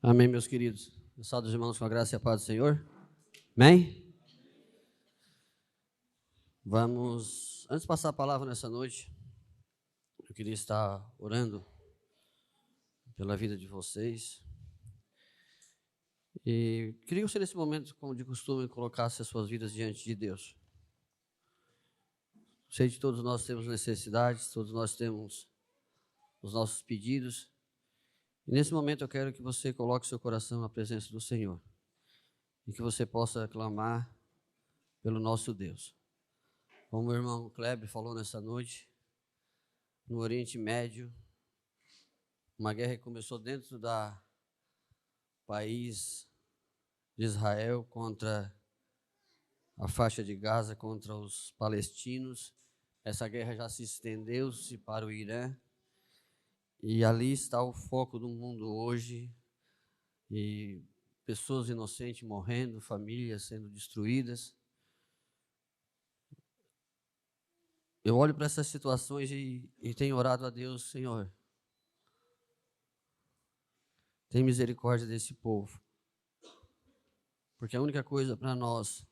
Amém, meus queridos. Eu saúdo os irmãos com a graça e a paz do Senhor. Amém? Antes de passar a palavra nessa noite, eu queria estar orando pela vida de vocês. E queria que você, nesse momento, como de costume, colocasse as suas vidas diante de Deus. Sei que todos nós temos necessidades, todos nós temos os nossos pedidos. E nesse momento eu quero que você coloque seu coração na presença do Senhor. E que você possa clamar pelo nosso Deus. Como o irmão Kleber falou nessa noite, no Oriente Médio, uma guerra que começou dentro do país de Israel contra a faixa de Gaza, contra os palestinos. Essa guerra já se estendeu-se para o Irã. E ali está o foco do mundo hoje. E pessoas inocentes morrendo, famílias sendo destruídas. Eu olho para essas situações e tenho orado a Deus, Senhor, tem misericórdia desse povo. Porque a única coisa para nós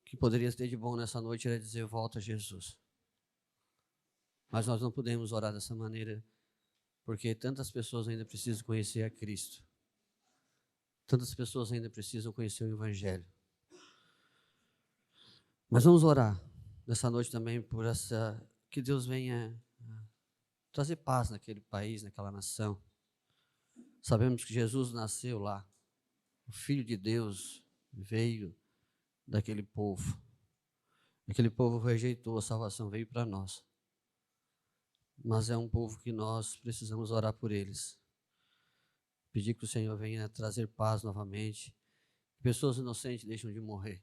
que poderia ter de bom nessa noite era dizer: volta a Jesus. Mas nós não podemos orar dessa maneira, porque tantas pessoas ainda precisam conhecer a Cristo. Tantas pessoas ainda precisam conhecer o Evangelho. Mas vamos orar nessa noite também por que Deus venha trazer paz naquele país, naquela nação. Sabemos que Jesus nasceu lá. O Filho de Deus veio daquele povo. Aquele povo rejeitou a salvação, veio para nós. Mas é um povo que nós precisamos orar por eles. Pedir que o Senhor venha trazer paz novamente. Pessoas inocentes deixam de morrer.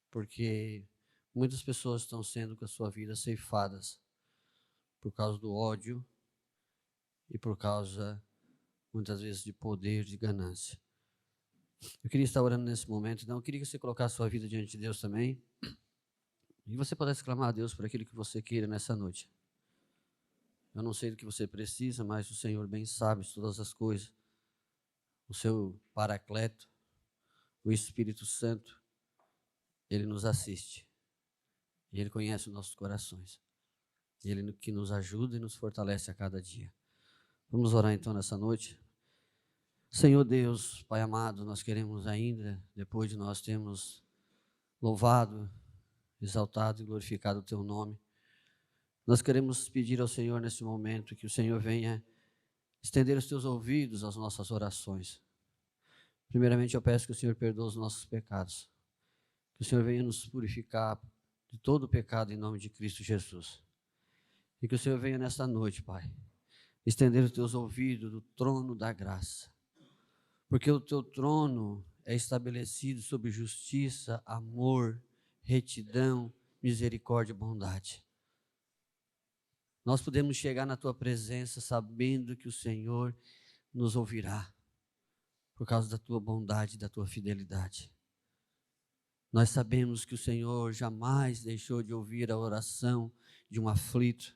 Porque muitas pessoas estão sendo com a sua vida ceifadas por causa do ódio e por causa, muitas vezes, de poder, de ganância. Eu queria estar orando nesse momento, então eu queria que você colocasse a sua vida diante de Deus também. E você pudesse clamar a Deus por aquilo que você queira nessa noite. Eu não sei do que você precisa, mas o Senhor bem sabe de todas as coisas. O seu Paracleto, o Espírito Santo, Ele nos assiste. E Ele conhece os nossos corações. E Ele que nos ajuda e nos fortalece a cada dia. Vamos orar então nessa noite. Senhor Deus, Pai amado, nós queremos ainda, depois de nós termos louvado, exaltado e glorificado o Teu nome, nós queremos pedir ao Senhor nesse momento que o Senhor venha estender os Teus ouvidos às nossas orações. Primeiramente eu peço que o Senhor perdoe os nossos pecados, que o Senhor venha nos purificar de todo o pecado em nome de Cristo Jesus. E que o Senhor venha nesta noite, Pai, estender os Teus ouvidos do trono da graça, porque o Teu trono é estabelecido sobre justiça, amor, retidão, misericórdia e bondade. Nós podemos chegar na Tua presença sabendo que o Senhor nos ouvirá, por causa da Tua bondade e da Tua fidelidade. Nós sabemos que o Senhor jamais deixou de ouvir a oração de um aflito.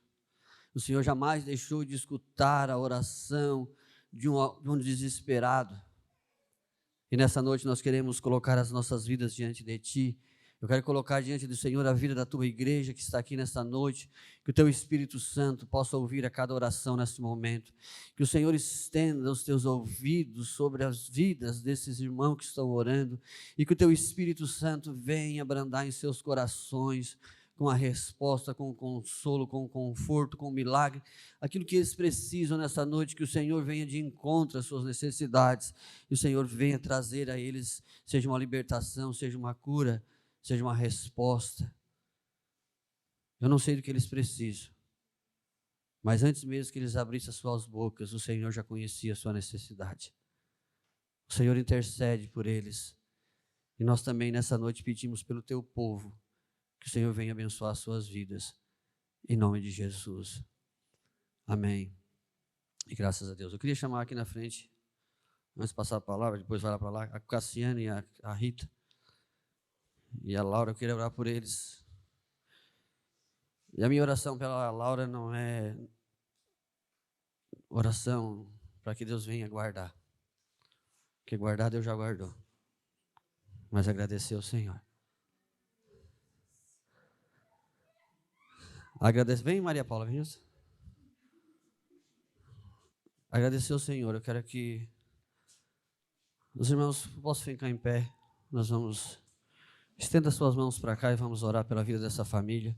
O Senhor jamais deixou de escutar a oração de um desesperado. E nessa noite nós queremos colocar as nossas vidas diante de Ti. Eu quero colocar diante do Senhor a vida da Tua igreja que está aqui nesta noite, que o Teu Espírito Santo possa ouvir a cada oração neste momento, que o Senhor estenda os Teus ouvidos sobre as vidas desses irmãos que estão orando, e que o Teu Espírito Santo venha abrandar em seus corações, com a resposta, com o consolo, com o conforto, com o milagre, aquilo que eles precisam nessa noite, que o Senhor venha de encontro às suas necessidades, e o Senhor venha trazer a eles, seja uma libertação, seja uma cura, seja uma resposta. Eu não sei do que eles precisam, mas antes mesmo que eles abrissem as suas bocas, o Senhor já conhecia a sua necessidade. O Senhor intercede por eles, e nós também nessa noite pedimos pelo Teu povo, que o Senhor venha abençoar as suas vidas, em nome de Jesus. Amém. E graças a Deus. Eu queria chamar aqui na frente, antes de passar a palavra, depois vai lá para lá, a Cassiane e a Rita e a Laura. Eu queria orar por eles. E a minha oração pela Laura não é oração para que Deus venha guardar. Porque guardar Deus já guardou. Mas agradecer ao Senhor. Agradecer. Vem, Maria Paula, vem. Agradecer ao Senhor. Eu quero que os irmãos possam ficar em pé. Nós vamos. Estenda suas mãos para cá e vamos orar pela vida dessa família.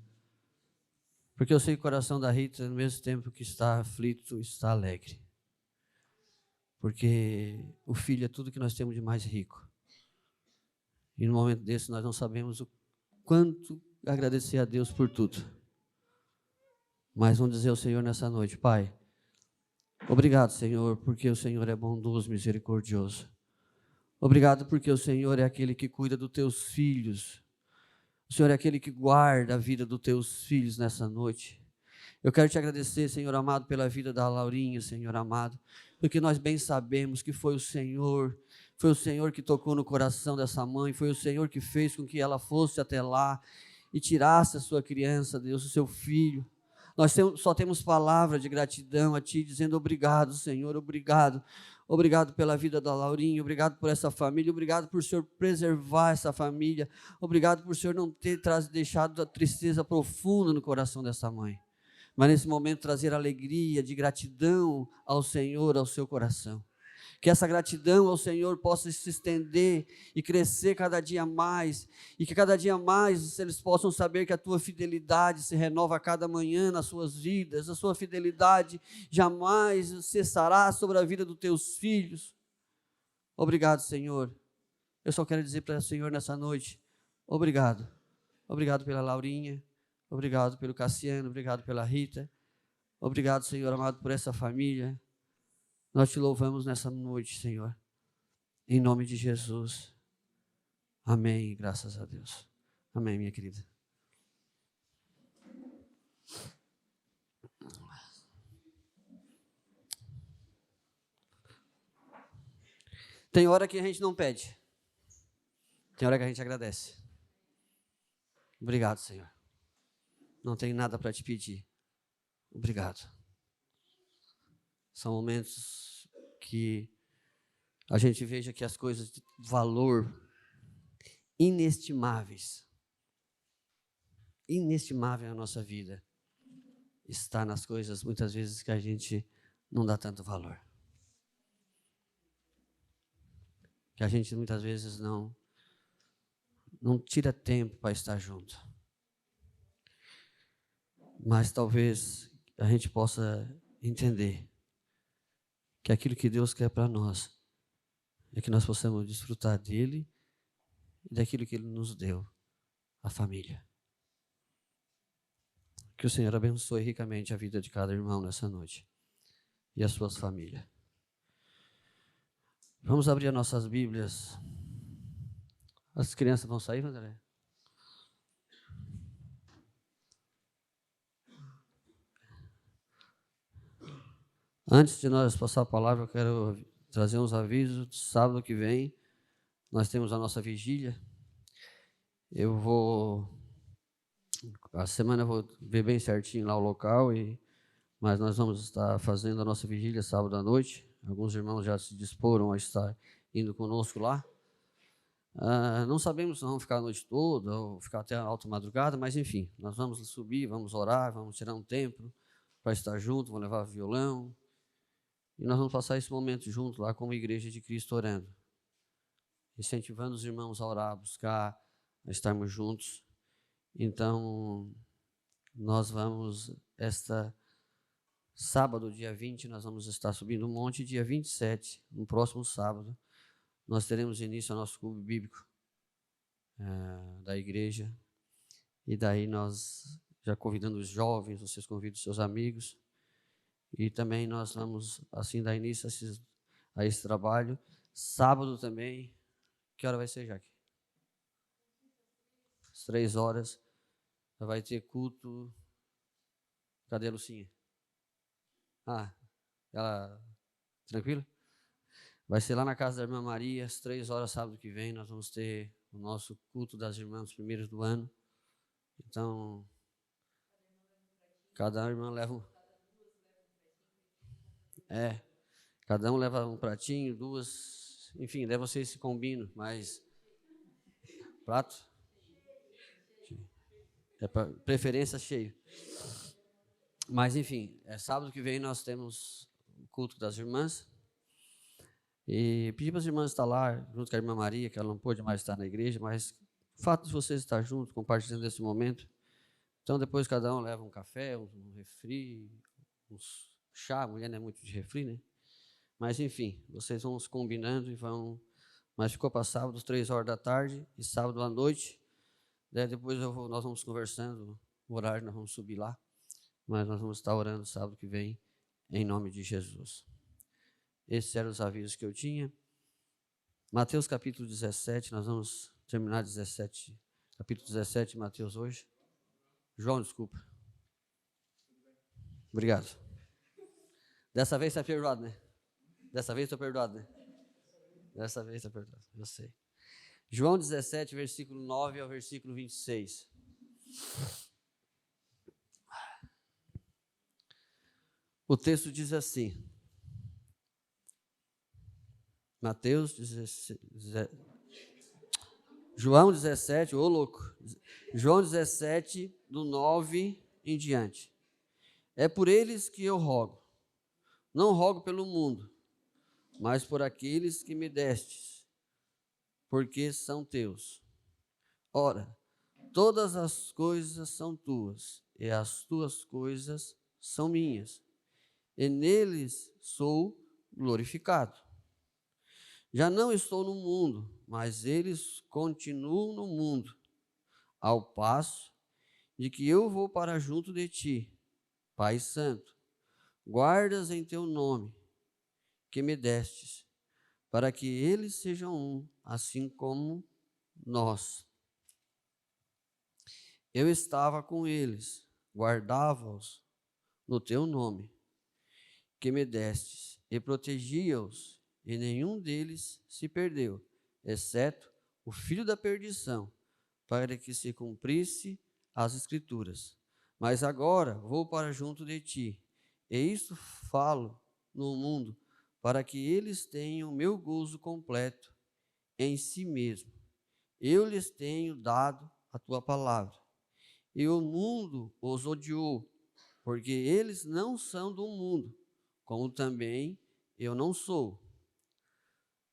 Porque eu sei que o coração da Rita, no mesmo tempo que está aflito, está alegre. Porque o filho é tudo que nós temos de mais rico. E no momento desse nós não sabemos o quanto agradecer a Deus por tudo. Mas vamos dizer ao Senhor nessa noite: Pai, obrigado, Senhor, porque o Senhor é bondoso, misericordioso. Obrigado porque o Senhor é aquele que cuida dos teus filhos. O Senhor é aquele que guarda a vida dos teus filhos nessa noite. Eu quero te agradecer, Senhor amado, pela vida da Laurinha, Senhor amado, porque nós bem sabemos que foi o Senhor que tocou no coração dessa mãe, foi o Senhor que fez com que ela fosse até lá e tirasse a sua criança, Deus, o seu filho. Nós só temos palavra de gratidão a Ti, dizendo obrigado, Senhor, obrigado. Obrigado pela vida da Laurinha, obrigado por essa família, obrigado por o Senhor preservar essa família, obrigado por o Senhor não ter deixado a tristeza profunda no coração dessa mãe, mas nesse momento trazer alegria, de gratidão ao Senhor, ao seu coração. Que essa gratidão ao Senhor possa se estender e crescer cada dia mais, e que cada dia mais eles possam saber que a tua fidelidade se renova a cada manhã nas suas vidas, a sua fidelidade jamais cessará sobre a vida dos teus filhos. Obrigado, Senhor. Eu só quero dizer para o Senhor nessa noite, obrigado. Obrigado pela Laurinha, obrigado pelo Cassiano, obrigado pela Rita, obrigado, Senhor amado, por essa família. Nós te louvamos nessa noite, Senhor, em nome de Jesus. Amém, graças a Deus. Amém, minha querida. Tem hora que a gente não pede, tem hora que a gente agradece. Obrigado, Senhor. Não tenho nada para te pedir. Obrigado. São momentos que a gente veja que as coisas de valor inestimáveis na nossa vida está nas coisas muitas vezes que a gente não dá tanto valor. Que a gente muitas vezes não tira tempo para estar junto. Mas talvez a gente possa entender que aquilo que Deus quer para nós é que nós possamos desfrutar dele e daquilo que ele nos deu, a família. Que o Senhor abençoe ricamente a vida de cada irmão nessa noite e as suas famílias. Vamos abrir as nossas Bíblias. As crianças vão sair, André? Antes de nós passar a palavra, eu quero trazer uns avisos. Sábado que vem, nós temos a nossa vigília. A semana eu vou ver bem certinho lá o local, mas nós vamos estar fazendo a nossa vigília sábado à noite. Alguns irmãos já se disporam a estar indo conosco lá. Não sabemos se vamos ficar a noite toda ou ficar até a alta madrugada, mas enfim, nós vamos subir, vamos orar, vamos tirar um tempo para estar junto, vamos levar violão. E nós vamos passar esse momento junto lá como Igreja de Cristo orando, incentivando os irmãos a orar, a buscar, a estarmos juntos. Então, nós vamos, sábado, dia 20, nós vamos estar subindo um monte, dia 27, no próximo sábado, nós teremos início ao nosso clube bíblico da igreja, e daí nós, já convidando os jovens, vocês convidam os seus amigos, e também nós vamos, assim, dar início a esse trabalho. Sábado também, que hora vai ser, Jaque? Às 3h, vai ter culto. Cadê a Lucinha? Ela, tranquilo? Vai ser lá na casa da irmã Maria, às 3h, sábado que vem, nós vamos ter o nosso culto das irmãs primeiros do ano. Então, cada irmã leva cada um leva um pratinho, duas, enfim, daí vocês se combinam, mas prato? É preferência cheio. Mas, enfim, sábado que vem nós temos o culto das irmãs. E pedi para as irmãs estar lá, junto com a irmã Maria, que ela não pôde mais estar na igreja, mas o fato de vocês estar juntos, compartilhando esse momento. Então, depois cada um leva um café, um refri, um chá. A mulher não é muito de refri, né? Mas, enfim, vocês vão se combinando e vão. Mas ficou para sábado, 3 horas da tarde, e sábado à noite. Daí depois nós vamos conversando, o horário nós vamos subir lá. Mas nós vamos estar orando sábado que vem, em nome de Jesus. Esses eram os avisos que eu tinha. Mateus capítulo 17, nós vamos terminar capítulo 17 de Mateus hoje. João, desculpa. Obrigado. Dessa vez está perdoado, né? Dessa vez estou perdoado, né? Dessa vez está perdoado, eu sei. João 17, versículo 9 ao versículo 26. O texto diz assim. Mateus 17, João 17, ô louco. João 17, do 9 em diante. É por eles que eu rogo. Não rogo pelo mundo, mas por aqueles que me destes, porque são teus. Ora, todas as coisas são tuas, e as tuas coisas são minhas, e neles sou glorificado. Já não estou no mundo, mas eles continuam no mundo, ao passo de que eu vou para junto de ti, Pai Santo. Guardas em teu nome, que me destes, para que eles sejam um, assim como nós. Eu estava com eles, guardava-os no teu nome, que me destes, e protegia-os, e nenhum deles se perdeu, exceto o filho da perdição, para que se cumprisse as Escrituras. Mas agora vou para junto de ti, e isto falo no mundo, para que eles tenham meu gozo completo em si mesmo. Eu lhes tenho dado a tua palavra, e o mundo os odiou, porque eles não são do mundo, como também eu não sou.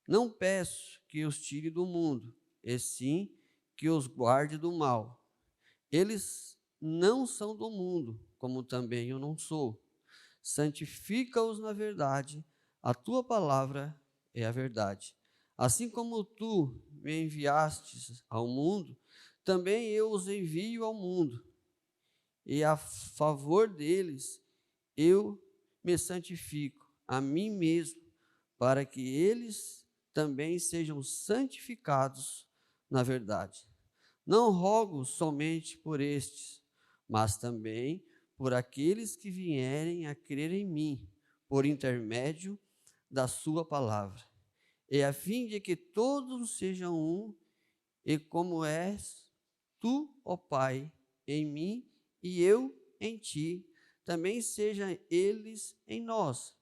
Não peço que os tire do mundo, e sim que os guarde do mal. Eles não são do mundo, como também eu não sou. Santifica-os na verdade, a tua palavra é a verdade. Assim como tu me enviastes ao mundo, também eu os envio ao mundo. E a favor deles eu me santifico a mim mesmo, para que eles também sejam santificados na verdade. Não rogo somente por estes, mas também por aqueles que vierem a crer em mim, por intermédio da sua palavra, e a fim de que todos sejam um, e como és tu, ó Pai, em mim e eu em ti, também sejam eles em nós,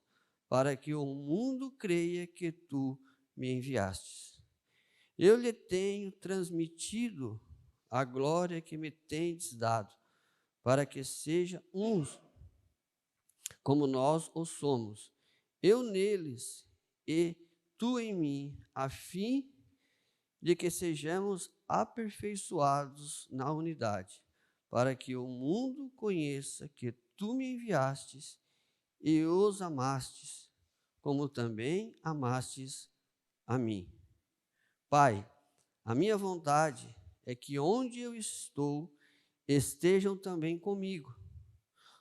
para que o mundo creia que tu me enviastes. Eu lhe tenho transmitido a glória que me tendes dado, para que seja uns como nós o somos, eu neles e tu em mim, a fim de que sejamos aperfeiçoados na unidade, para que o mundo conheça que tu me enviastes e os amastes, como também amastes a mim. Pai, a minha vontade é que onde eu estou, estejam também comigo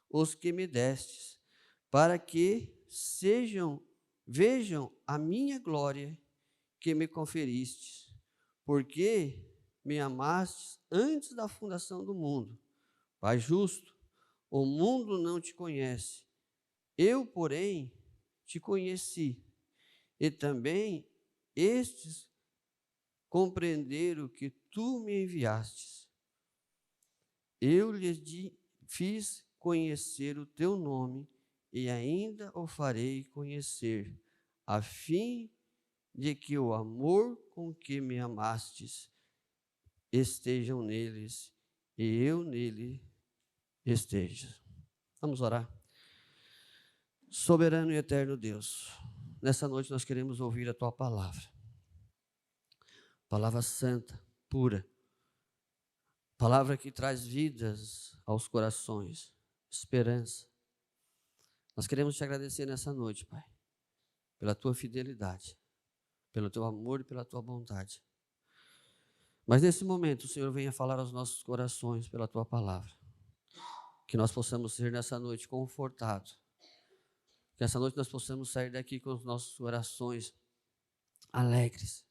os que me destes, para que vejam a minha glória que me conferistes, porque me amastes antes da fundação do mundo. Pai justo, o mundo não te conhece, eu, porém, te conheci, e também estes compreenderam que tu me enviastes. Eu lhes fiz conhecer o teu nome, e ainda o farei conhecer, a fim de que o amor com que me amastes estejam neles e eu nele esteja. Vamos orar. Soberano e eterno Deus, nessa noite nós queremos ouvir a Tua palavra. Palavra santa, pura. Palavra que traz vidas aos corações, esperança. Nós queremos Te agradecer nessa noite, Pai, pela Tua fidelidade, pelo Teu amor e pela Tua bondade. Mas nesse momento o Senhor venha falar aos nossos corações pela Tua palavra. Que nós possamos ser nessa noite confortados. Que essa noite nós possamos sair daqui com os nossos corações alegres.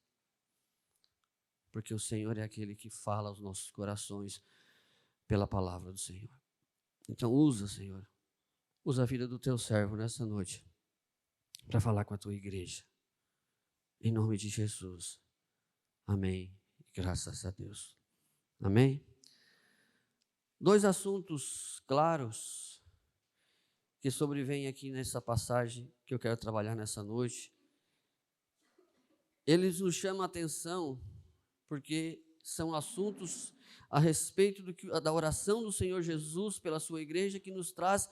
Porque o Senhor é aquele que fala aos nossos corações pela palavra do Senhor. Então usa, Senhor, usa a vida do Teu servo nessa noite para falar com a Tua igreja. Em nome de Jesus. Amém. Graças a Deus. Amém. 2 assuntos claros que sobrevêm aqui nessa passagem que eu quero trabalhar nessa noite. Eles nos chamam a atenção porque são assuntos a respeito da oração do Senhor Jesus pela sua igreja que nos traz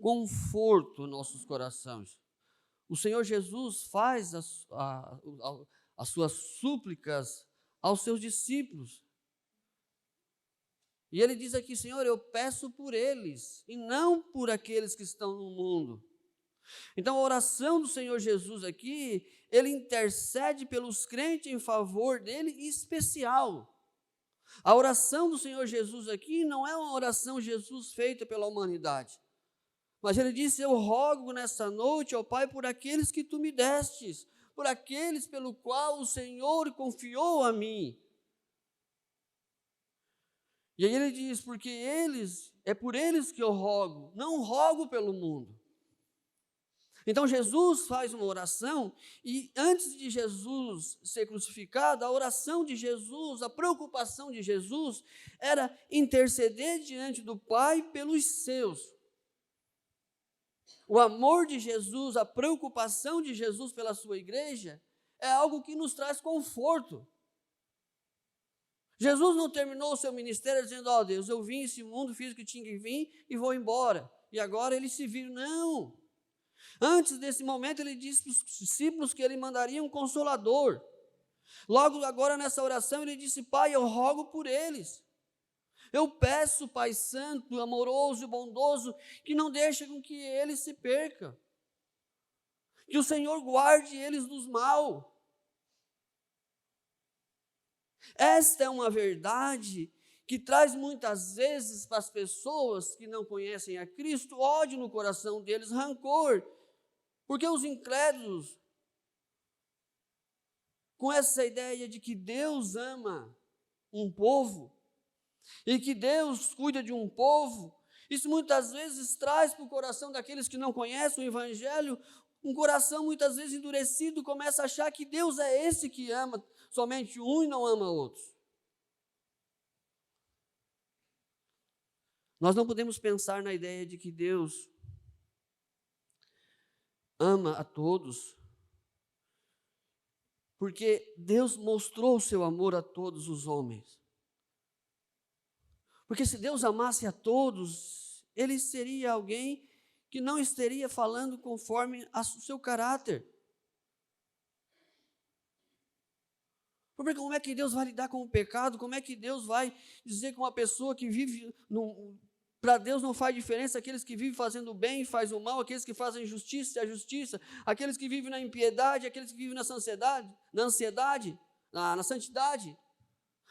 conforto em nossos corações. O Senhor Jesus faz as suas súplicas aos seus discípulos. E ele diz aqui, Senhor, eu peço por eles e não por aqueles que estão no mundo. Então a oração do Senhor Jesus aqui, ele intercede pelos crentes em favor dele em especial. A oração do Senhor Jesus aqui não é uma oração Jesus feita pela humanidade. Mas ele disse, eu rogo nessa noite, ó Pai, por aqueles que tu me destes, por aqueles pelo qual o Senhor confiou a mim. E aí ele diz, porque é por eles que eu rogo, não rogo pelo mundo. Então Jesus faz uma oração e antes de Jesus ser crucificado, a oração de Jesus, a preocupação de Jesus era interceder diante do Pai pelos seus. O amor de Jesus, a preocupação de Jesus pela sua igreja é algo que nos traz conforto. Jesus não terminou o seu ministério dizendo, ó Deus, eu vim esse mundo, fiz o que tinha que vir e vou embora. E agora ele se vira. Não. Antes desse momento ele disse para os discípulos que ele mandaria um consolador. Logo agora nessa oração ele disse, Pai, eu rogo por eles. Eu peço, Pai Santo, amoroso e bondoso, que não deixe com que eles se percam. Que o Senhor guarde eles dos mal. Esta é uma verdade que traz muitas vezes para as pessoas que não conhecem a Cristo ódio no coração deles, rancor. Porque os incrédulos, com essa ideia de que Deus ama um povo e que Deus cuida de um povo, isso muitas vezes traz para o coração daqueles que não conhecem o Evangelho, um coração muitas vezes endurecido, começa a achar que Deus é esse que ama somente um e não ama outros. Nós não podemos pensar na ideia de que Deus ama a todos, porque Deus mostrou o seu amor a todos os homens. Porque se Deus amasse a todos, Ele seria alguém que não estaria falando conforme o seu caráter. Porque como é que Deus vai lidar com o pecado? Como é que Deus vai dizer que uma pessoa que vive, para Deus não faz diferença aqueles que vivem fazendo o bem e fazem o mal, aqueles que fazem justiça e a justiça, aqueles que vivem na impiedade, aqueles que vivem na ansiedade, na santidade.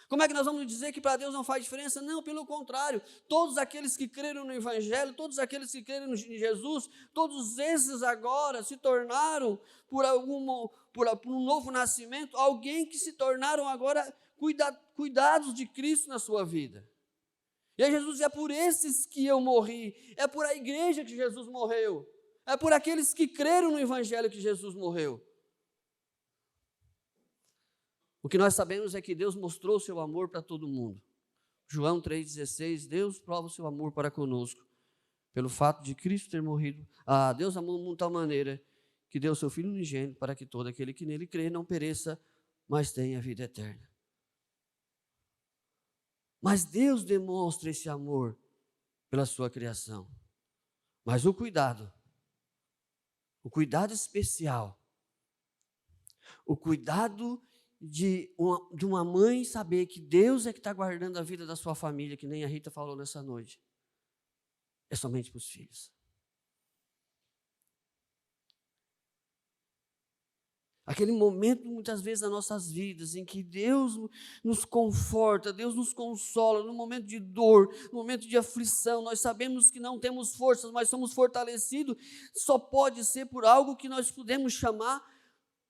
Como é que nós vamos dizer que para Deus não faz diferença? Não, pelo contrário, todos aqueles que creram no Evangelho, todos aqueles que creram em Jesus, todos esses agora se tornaram, por um novo nascimento, alguém que se tornaram agora cuidados de Cristo na sua vida. E aí Jesus diz, é por esses que eu morri, é por a igreja que Jesus morreu, é por aqueles que creram no Evangelho que Jesus morreu. O que nós sabemos é que Deus mostrou o seu amor para todo mundo. João 3,16, Deus prova o seu amor para conosco, pelo fato de Cristo ter morrido. Deus amou de tal maneira que deu o seu Filho unigênito para que todo aquele que nele crê não pereça, mas tenha vida eterna. Mas Deus demonstra esse amor pela sua criação. Mas o cuidado especial, o cuidado de uma mãe saber que Deus é que está guardando a vida da sua família, que nem a Rita falou nessa noite, é somente para os filhos. Aquele momento, muitas vezes, nas nossas vidas, em que Deus nos conforta, Deus nos consola, no momento de dor, no momento de aflição, nós sabemos que não temos forças, mas somos fortalecidos, só pode ser por algo que nós podemos chamar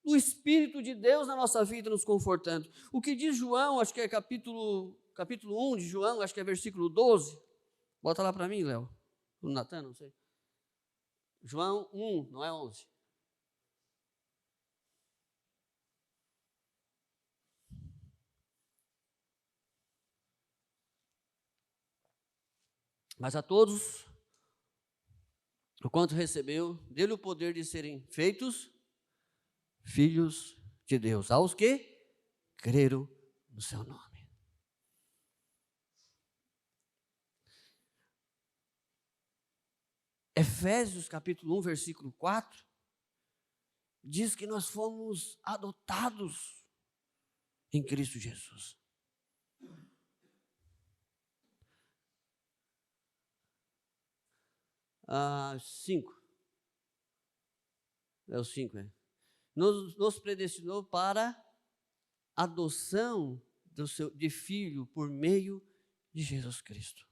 o Espírito de Deus na nossa vida nos confortando. O que diz João, acho que é capítulo 1 de João, acho que é versículo 12, bota lá para mim, Léo, o Natan, não sei. João 1, não é 11. Mas a todos, o quanto recebeu, deu-lhe o poder de serem feitos filhos de Deus, aos que creram no seu nome. Efésios capítulo 1, versículo 4, diz que nós fomos adotados em Cristo Jesus. Cinco. É o 5, é. Nos predestinou para adoção de filho por meio de Jesus Cristo.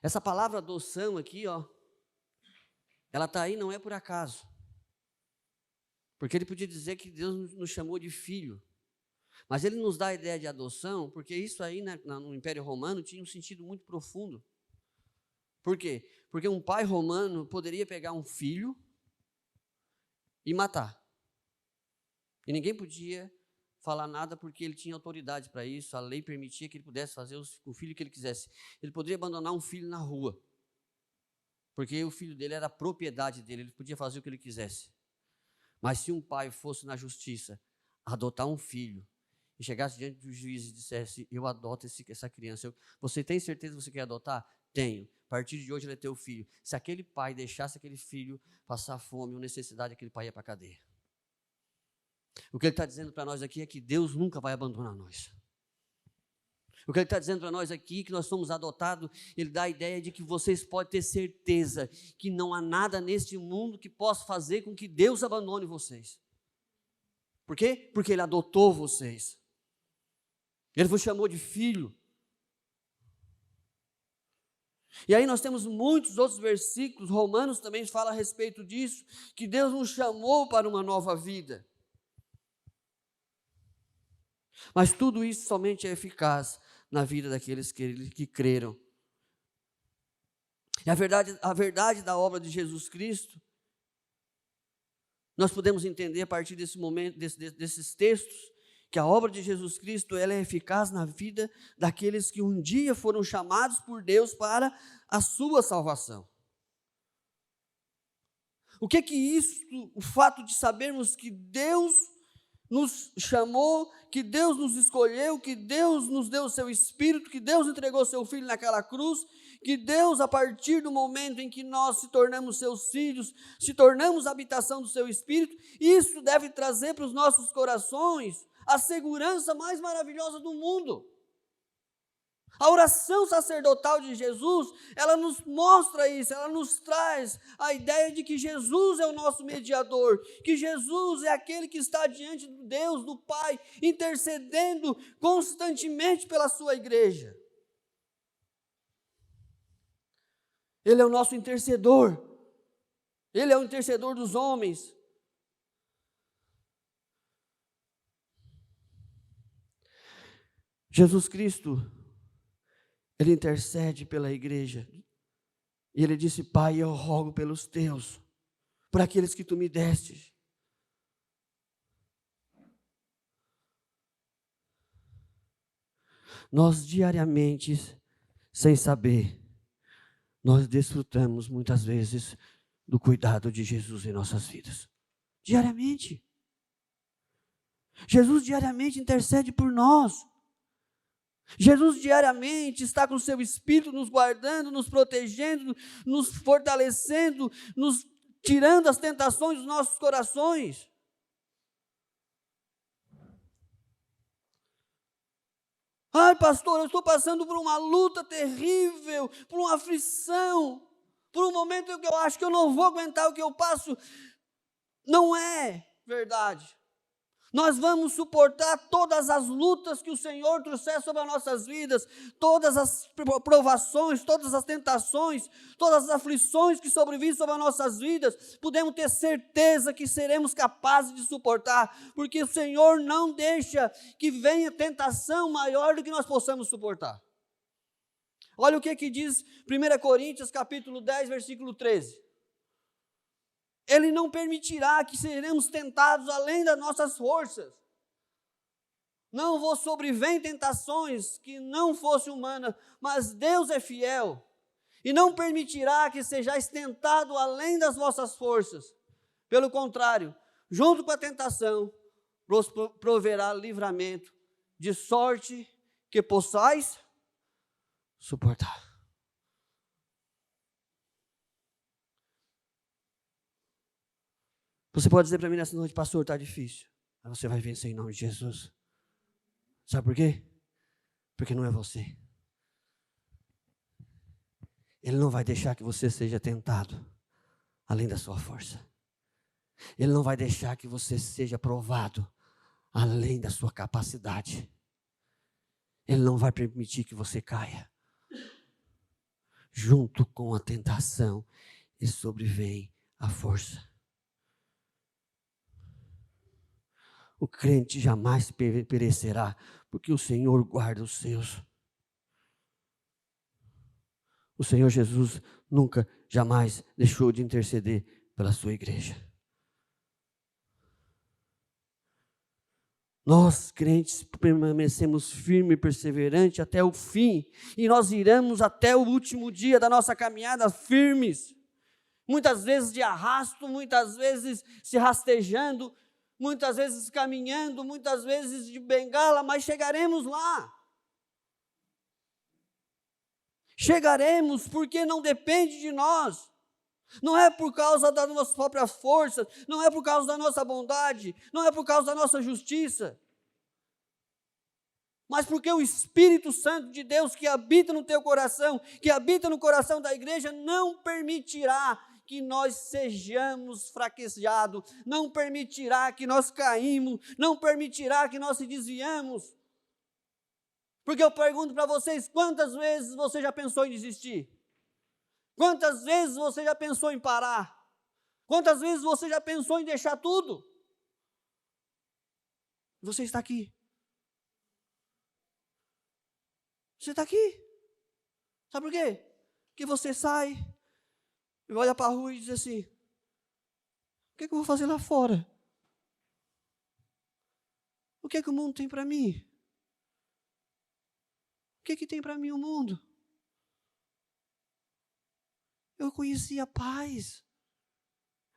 Essa palavra adoção aqui, ela está aí não é por acaso. Porque ele podia dizer que Deus nos chamou de filho. Mas ele nos dá a ideia de adoção, porque isso aí, né, no Império Romano tinha um sentido muito profundo. Por quê? Porque um pai romano poderia pegar um filho e matar. E ninguém podia falar nada porque ele tinha autoridade para isso, a lei permitia que ele pudesse fazer o filho que ele quisesse. Ele poderia abandonar um filho na rua, porque o filho dele era a propriedade dele, ele podia fazer o que ele quisesse. Mas se um pai fosse na justiça adotar um filho, e chegasse diante do juiz e dissesse, eu adoto essa criança, você tem certeza que você quer adotar? Tenho. A partir de hoje ele é teu filho. Se aquele pai deixasse aquele filho passar fome ou necessidade, aquele pai ia para a cadeia. O que ele está dizendo para nós aqui é que Deus nunca vai abandonar nós. O que ele está dizendo para nós aqui, que nós somos adotados, ele dá a ideia de que vocês podem ter certeza que não há nada neste mundo que possa fazer com que Deus abandone vocês. Por quê? Porque ele adotou vocês. Ele vos chamou de filho. E aí nós temos muitos outros versículos, Romanos também fala a respeito disso, que Deus nos chamou para uma nova vida. Mas tudo isso somente é eficaz na vida daqueles que creram. E a verdade da obra de Jesus Cristo, nós podemos entender a partir desse momento, desses textos, que a obra de Jesus Cristo ela é eficaz na vida daqueles que um dia foram chamados por Deus para a sua salvação. O que isso, o fato de sabermos que Deus nos chamou, que Deus nos escolheu, que Deus nos deu o seu Espírito, que Deus entregou o seu Filho naquela cruz, que Deus, a partir do momento em que nós se tornamos seus filhos, se tornamos a habitação do seu Espírito, isso deve trazer para os nossos corações a segurança mais maravilhosa do mundo. A oração sacerdotal de Jesus, ela nos mostra isso, ela nos traz a ideia de que Jesus é o nosso mediador, que Jesus é aquele que está diante de Deus, do Pai, intercedendo constantemente pela sua igreja. Ele é o nosso intercedor, Ele é o intercedor dos homens. Jesus Cristo, Ele intercede pela igreja. E Ele disse, Pai, eu rogo pelos teus, por aqueles que tu me destes. Nós diariamente, sem saber, nós desfrutamos muitas vezes do cuidado de Jesus em nossas vidas. Diariamente. Jesus diariamente intercede por nós. Jesus diariamente está com o seu Espírito nos guardando, nos protegendo, nos fortalecendo, nos tirando as tentações dos nossos corações. Ai, pastor, eu estou passando por uma luta terrível, por uma aflição, por um momento em que eu acho que eu não vou aguentar o que eu passo. Não é verdade. Nós vamos suportar todas as lutas que o Senhor trouxer sobre as nossas vidas, todas as provações, todas as tentações, todas as aflições que sobrevirem sobre as nossas vidas, podemos ter certeza que seremos capazes de suportar, porque o Senhor não deixa que venha tentação maior do que nós possamos suportar. Olha o que diz 1 Coríntios capítulo 10, versículo 13. Ele não permitirá que seremos tentados além das nossas forças. Não vos sobrevêm tentações que não fossem humanas, mas Deus é fiel, e não permitirá que sejais tentados além das vossas forças. Pelo contrário, junto com a tentação, proverá livramento, de sorte que possais suportar. Você pode dizer para mim nessa noite, pastor, está difícil. Mas você vai vencer em nome de Jesus. Sabe por quê? Porque não é você. Ele não vai deixar que você seja tentado além da sua força. Ele não vai deixar que você seja provado além da sua capacidade. Ele não vai permitir que você caia. Junto com a tentação, e sobrevém a força. O crente jamais perecerá, porque o Senhor guarda os seus. O Senhor Jesus nunca, jamais deixou de interceder pela sua igreja. Nós, crentes, permanecemos firmes e perseverantes até o fim, e nós iremos até o último dia da nossa caminhada firmes, muitas vezes de arrasto, muitas vezes se rastejando, muitas vezes caminhando, muitas vezes de bengala, mas chegaremos lá. Chegaremos porque não depende de nós. Não é por causa das nossas próprias forças, não é por causa da nossa bondade, não é por causa da nossa justiça, mas porque o Espírito Santo de Deus que habita no teu coração, que habita no coração da igreja, não permitirá que nós sejamos fraquejados, não permitirá que nós caímos, não permitirá que nós se desviamos. Porque eu pergunto para vocês, quantas vezes você já pensou em desistir? Quantas vezes você já pensou em parar? Quantas vezes você já pensou em deixar tudo? Você está aqui. Você está aqui. Sabe por quê? Porque você sai e olha para a rua e diz assim, o que eu vou fazer lá fora? O que o mundo tem para mim? O que tem para mim o mundo? Eu conheci a paz,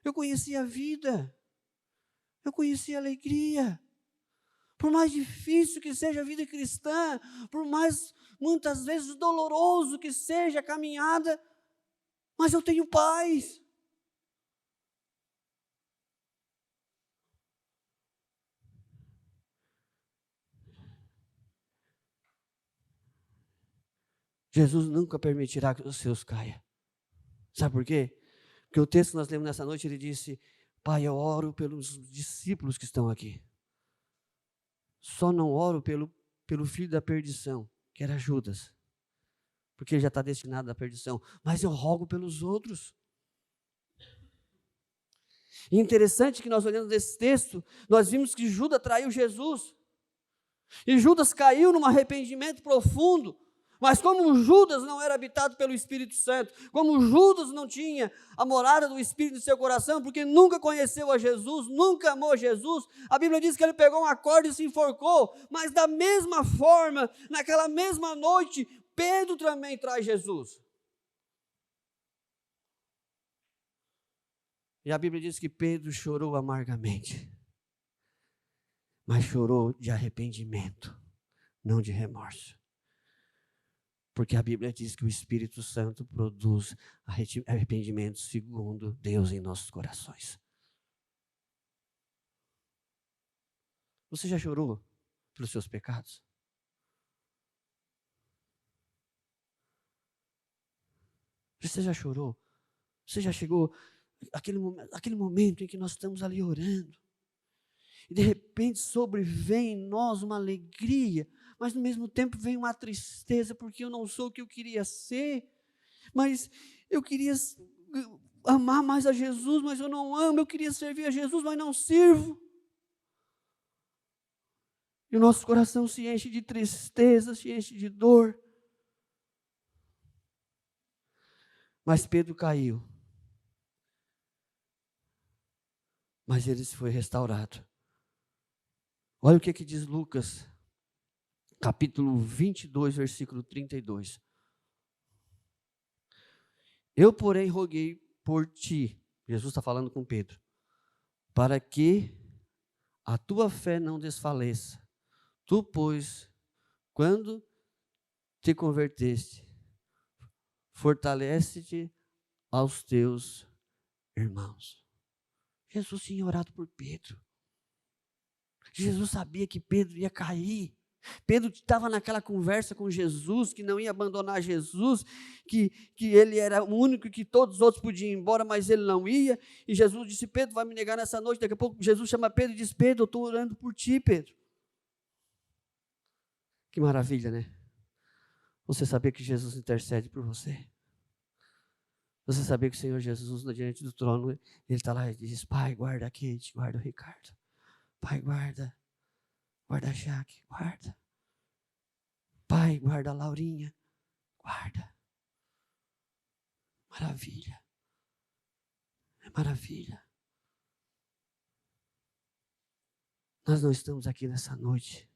eu conheci a vida, eu conheci a alegria. Por mais difícil que seja a vida cristã, por mais, muitas vezes, doloroso que seja a caminhada, mas eu tenho paz. Jesus nunca permitirá que os seus caiam. Sabe por quê? Porque o texto que nós lemos nessa noite, ele disse, Pai, eu oro pelos discípulos que estão aqui. Só não oro pelo filho da perdição, que era Judas, porque ele já está destinado à perdição, mas eu rogo pelos outros. E interessante que nós olhando nesse texto, nós vimos que Judas traiu Jesus, e Judas caiu num arrependimento profundo. Mas como Judas não era habitado pelo Espírito Santo, como Judas não tinha a morada do Espírito em seu coração, porque nunca conheceu a Jesus, nunca amou Jesus, a Bíblia diz que ele pegou uma corda e se enforcou, mas da mesma forma, naquela mesma noite, Pedro também traz Jesus. E a Bíblia diz que Pedro chorou amargamente, mas chorou de arrependimento, não de remorso. Porque a Bíblia diz que o Espírito Santo produz arrependimento segundo Deus em nossos corações. Você já chorou pelos seus pecados? Você já chorou? Você já chegou aquele momento em que nós estamos ali orando, e de repente sobrevém em nós uma alegria, mas no mesmo tempo vem uma tristeza, porque eu não sou o que eu queria ser, mas eu queria amar mais a Jesus, mas eu não amo, eu queria servir a Jesus, mas não sirvo. E o nosso coração se enche de tristeza, se enche de dor. Mas Pedro caiu. Mas ele foi restaurado. Olha o que diz Lucas, capítulo 22, versículo 32. Eu, porém, roguei por ti, Jesus está falando com Pedro, para que a tua fé não desfaleça. Tu, pois, quando te converteste, fortalece-te aos teus irmãos. Jesus tinha orado por Pedro. Jesus sabia que Pedro ia cair. Pedro estava naquela conversa com Jesus, que não ia abandonar Jesus, que ele era o único, que todos os outros podiam ir embora, mas ele não ia. E Jesus disse: Pedro, vai me negar nessa noite. Daqui a pouco Jesus chama Pedro e diz: Pedro, eu estou orando por ti, Pedro. Que maravilha, né? Você sabia que Jesus intercede por você? Você sabia que o Senhor Jesus, diante do trono, Ele está lá e diz: Pai, guarda a Kate, guarda o Ricardo. Pai, guarda a Jaque, guarda. Pai, guarda a Laurinha, guarda. Maravilha. É maravilha. Nós não estamos aqui nessa noite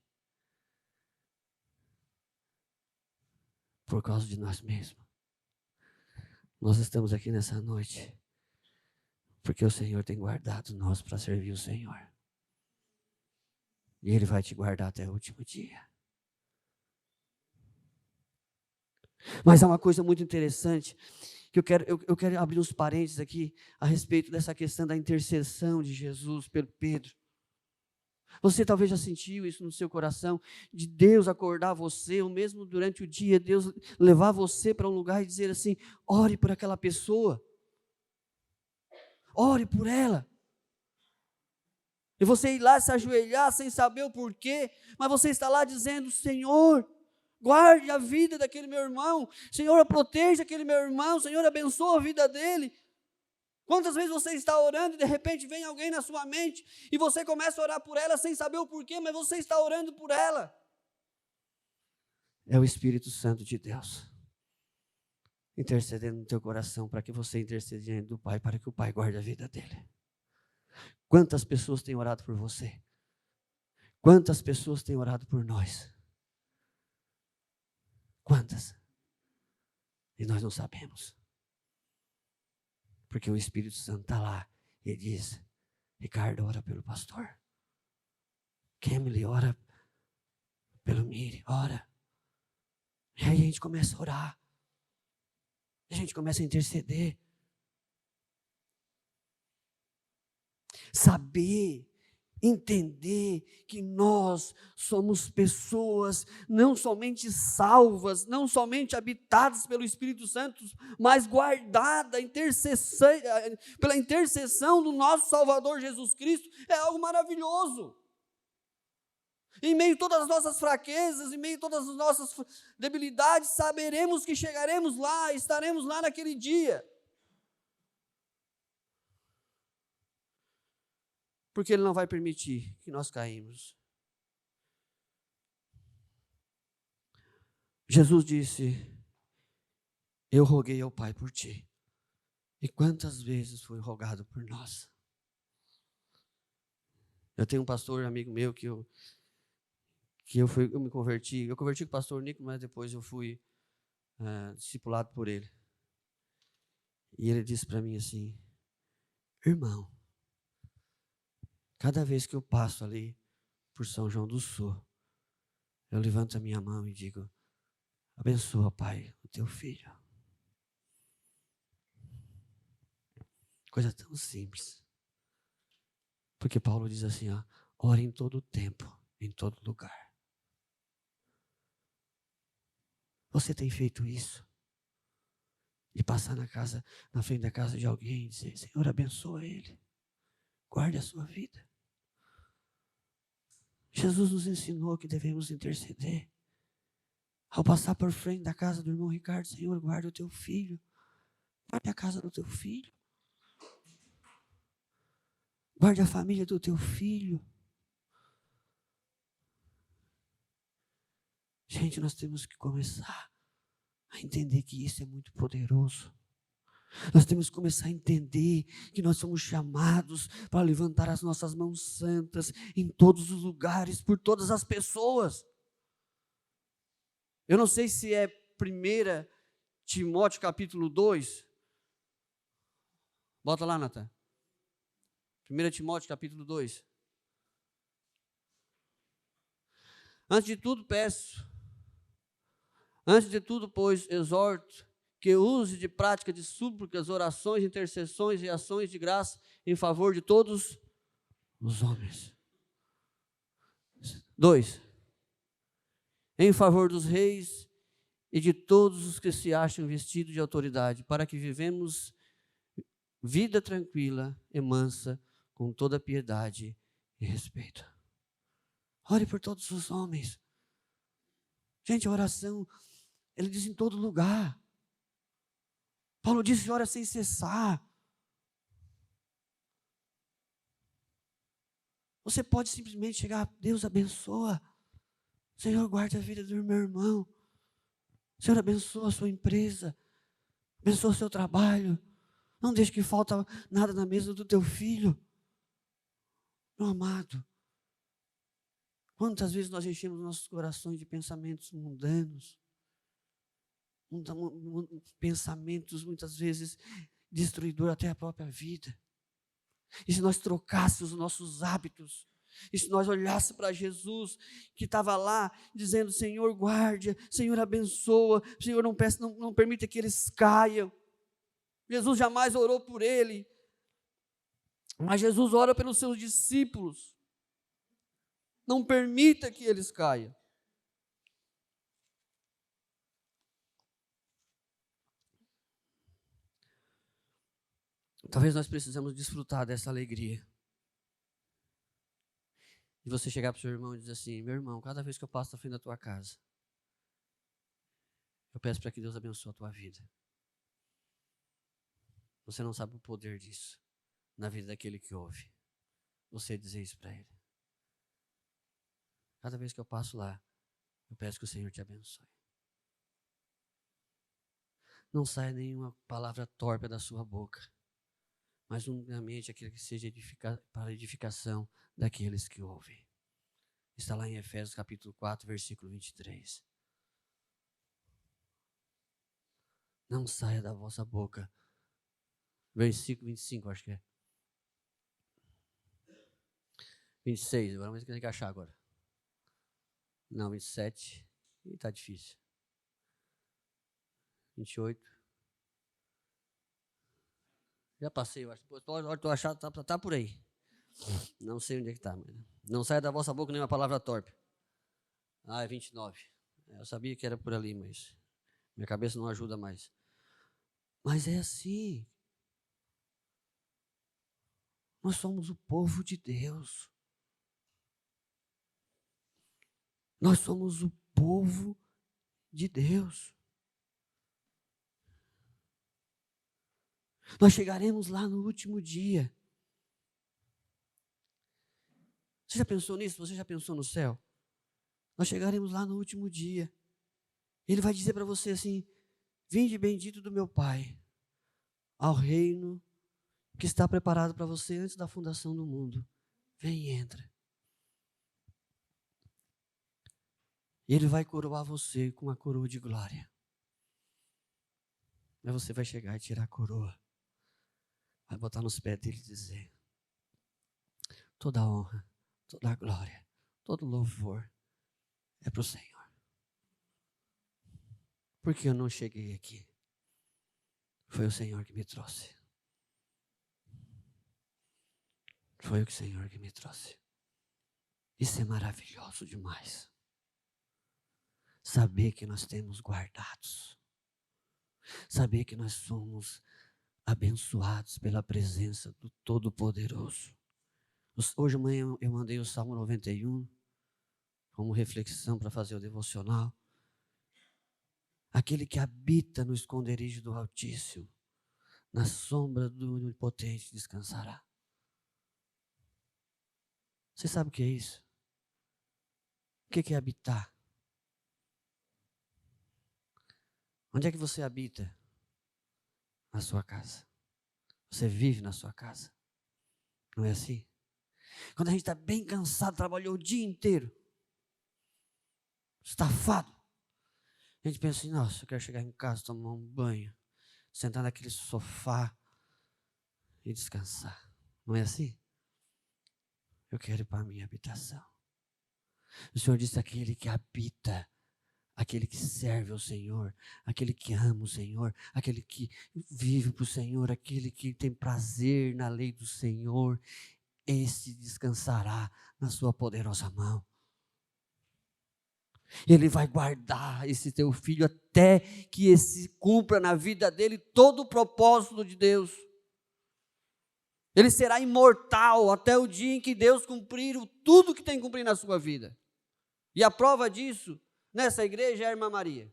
por causa de nós mesmos. Nós estamos aqui nessa noite porque o Senhor tem guardado nós para servir o Senhor. E Ele vai te guardar até o último dia. Mas há uma coisa muito interessante, que eu quero abrir uns parênteses aqui, a respeito dessa questão da intercessão de Jesus pelo Pedro. Você talvez já sentiu isso no seu coração, de Deus acordar você, ou mesmo durante o dia, Deus levar você para um lugar e dizer assim: ore por aquela pessoa, ore por ela. E você ir lá se ajoelhar sem saber o porquê, mas você está lá dizendo: Senhor, guarde a vida daquele meu irmão, Senhor, proteja aquele meu irmão, Senhor, abençoa a vida dele. Quantas vezes você está orando e de repente vem alguém na sua mente e você começa a orar por ela sem saber o porquê, mas você está orando por ela? É o Espírito Santo de Deus intercedendo no teu coração, para que você interceda diante do Pai, para que o Pai guarde a vida dele. Quantas pessoas têm orado por você? Quantas pessoas têm orado por nós? Quantas? E nós não sabemos. Porque o Espírito Santo está lá e diz: Ricardo, ora pelo pastor. Kemily, ora pelo Miri, ora. E aí a gente começa a orar. A gente começa a interceder. Saber, entender que nós somos pessoas não somente salvas, não somente habitadas pelo Espírito Santo, mas guardadas pela intercessão do nosso Salvador Jesus Cristo, é algo maravilhoso. Em meio a todas as nossas fraquezas, em meio a todas as nossas debilidades, saberemos que chegaremos lá, estaremos lá naquele dia. Porque Ele não vai permitir que nós caímos. Jesus disse: eu roguei ao Pai por ti. E quantas vezes foi rogado por nós? Eu tenho um pastor, amigo meu, que eu me converti. Eu converti com o pastor Nico, mas depois eu fui discipulado por ele. E ele disse para mim assim: Irmão, cada vez que eu passo ali por São João do Sul, eu levanto a minha mão e digo: abençoa, Pai, o teu filho. Coisa tão simples. Porque Paulo diz assim, ó, ora em todo tempo, em todo lugar. Você tem feito isso? De passar na frente da casa de alguém e dizer: Senhor, abençoa ele. Guarde a sua vida. Jesus nos ensinou que devemos interceder. Ao passar por frente da casa do irmão Ricardo: Senhor, guarda o teu filho. Guarde a casa do teu filho. Guarde a família do teu filho. Gente, nós temos que começar a entender que isso é muito poderoso. Nós temos que começar a entender que nós somos chamados para levantar as nossas mãos santas em todos os lugares, por todas as pessoas. Eu não sei se é 1 Timóteo capítulo 2. Bota lá, Natan. 1 Timóteo capítulo 2. Antes de tudo, pois, exorto que use de prática de súplicas, orações, intercessões e ações de graça em favor de todos os homens. 2. Em favor dos reis e de todos os que se acham vestidos de autoridade, para que vivemos vida tranquila e mansa, com toda piedade e respeito. Ore por todos os homens. Gente, a oração, ele diz em todo lugar. Paulo disse: ora sem cessar. Você pode simplesmente chegar: Deus abençoa. Senhor, guarde a vida do meu irmão. Senhor, abençoa a sua empresa. Abençoa o seu trabalho. Não deixe que falta nada na mesa do teu filho. Meu amado, quantas vezes nós enchemos nossos corações de pensamentos mundanos, pensamentos muitas vezes destruidores até a própria vida. E se nós trocássemos os nossos hábitos, e se nós olhássemos para Jesus, que estava lá, dizendo: Senhor, guarde, Senhor, abençoa, Senhor, não permita que eles caiam. Jesus jamais orou por ele, mas Jesus ora pelos seus discípulos. Não permita que eles caiam. Talvez nós precisamos desfrutar dessa alegria. De você chegar para o seu irmão e dizer assim: meu irmão, cada vez que eu passo na frente da tua casa, eu peço para que Deus abençoe a tua vida. Você não sabe o poder disso na vida daquele que ouve. Você dizer isso para ele. Cada vez que eu passo lá, eu peço que o Senhor te abençoe. Não saia nenhuma palavra torpe da sua boca, mas unicamente aquilo que seja para a edificação daqueles que ouvem. Está lá em Efésios capítulo 4, versículo 23. Não saia da vossa boca. Versículo 25, acho que é. 26, agora vamos ter que achar agora. Não, 27. Ih, tá difícil. 28. Já passei, eu acho. Estou achando, tá por aí. Não sei onde é que está. Não saia da vossa boca nenhuma palavra torpe. Ah, é 29. Eu sabia que era por ali, mas minha cabeça não ajuda mais. Mas é assim. Nós somos o povo de Deus. Nós somos o povo de Deus. Nós chegaremos lá no último dia. Você já pensou nisso? Você já pensou no céu? Nós chegaremos lá no último dia. Ele vai dizer para você assim: vinde bendito do meu Pai, ao reino que está preparado para você antes da fundação do mundo. Vem e entra. E Ele vai coroar você com uma coroa de glória. Mas você vai chegar e tirar a coroa. vai botar nos pés dele e dizer: toda a honra, toda a glória, todo louvor é para o Senhor. Porque eu não cheguei aqui. Foi o Senhor que me trouxe. Foi o Senhor que me trouxe. Isso é maravilhoso demais. Saber que nós temos guardados. Saber que nós somos abençoados pela presença do Todo-Poderoso. Hoje de manhã eu mandei o Salmo 91 como reflexão para fazer o devocional. Aquele que habita no esconderijo do Altíssimo, na sombra do Onipotente descansará. Você sabe o que é isso? O que é habitar? Onde é que você habita? Na sua casa. Você vive na sua casa. Não é assim? Quando a gente está bem cansado, trabalhou o dia inteiro, estafado, a gente pensa assim: nossa, eu quero chegar em casa, tomar um banho, sentar naquele sofá e descansar. Não é assim? Eu quero ir para a minha habitação. O Senhor disse: aquele que habita, aquele que serve ao Senhor, aquele que ama o Senhor, aquele que vive para o Senhor, aquele que tem prazer na lei do Senhor, esse descansará na sua poderosa mão. Ele vai guardar esse teu filho até que esse cumpra na vida dele todo o propósito de Deus. Ele será imortal até o dia em que Deus cumprir tudo que tem que cumprir na sua vida. E a prova disso, nessa igreja, é a irmã Maria.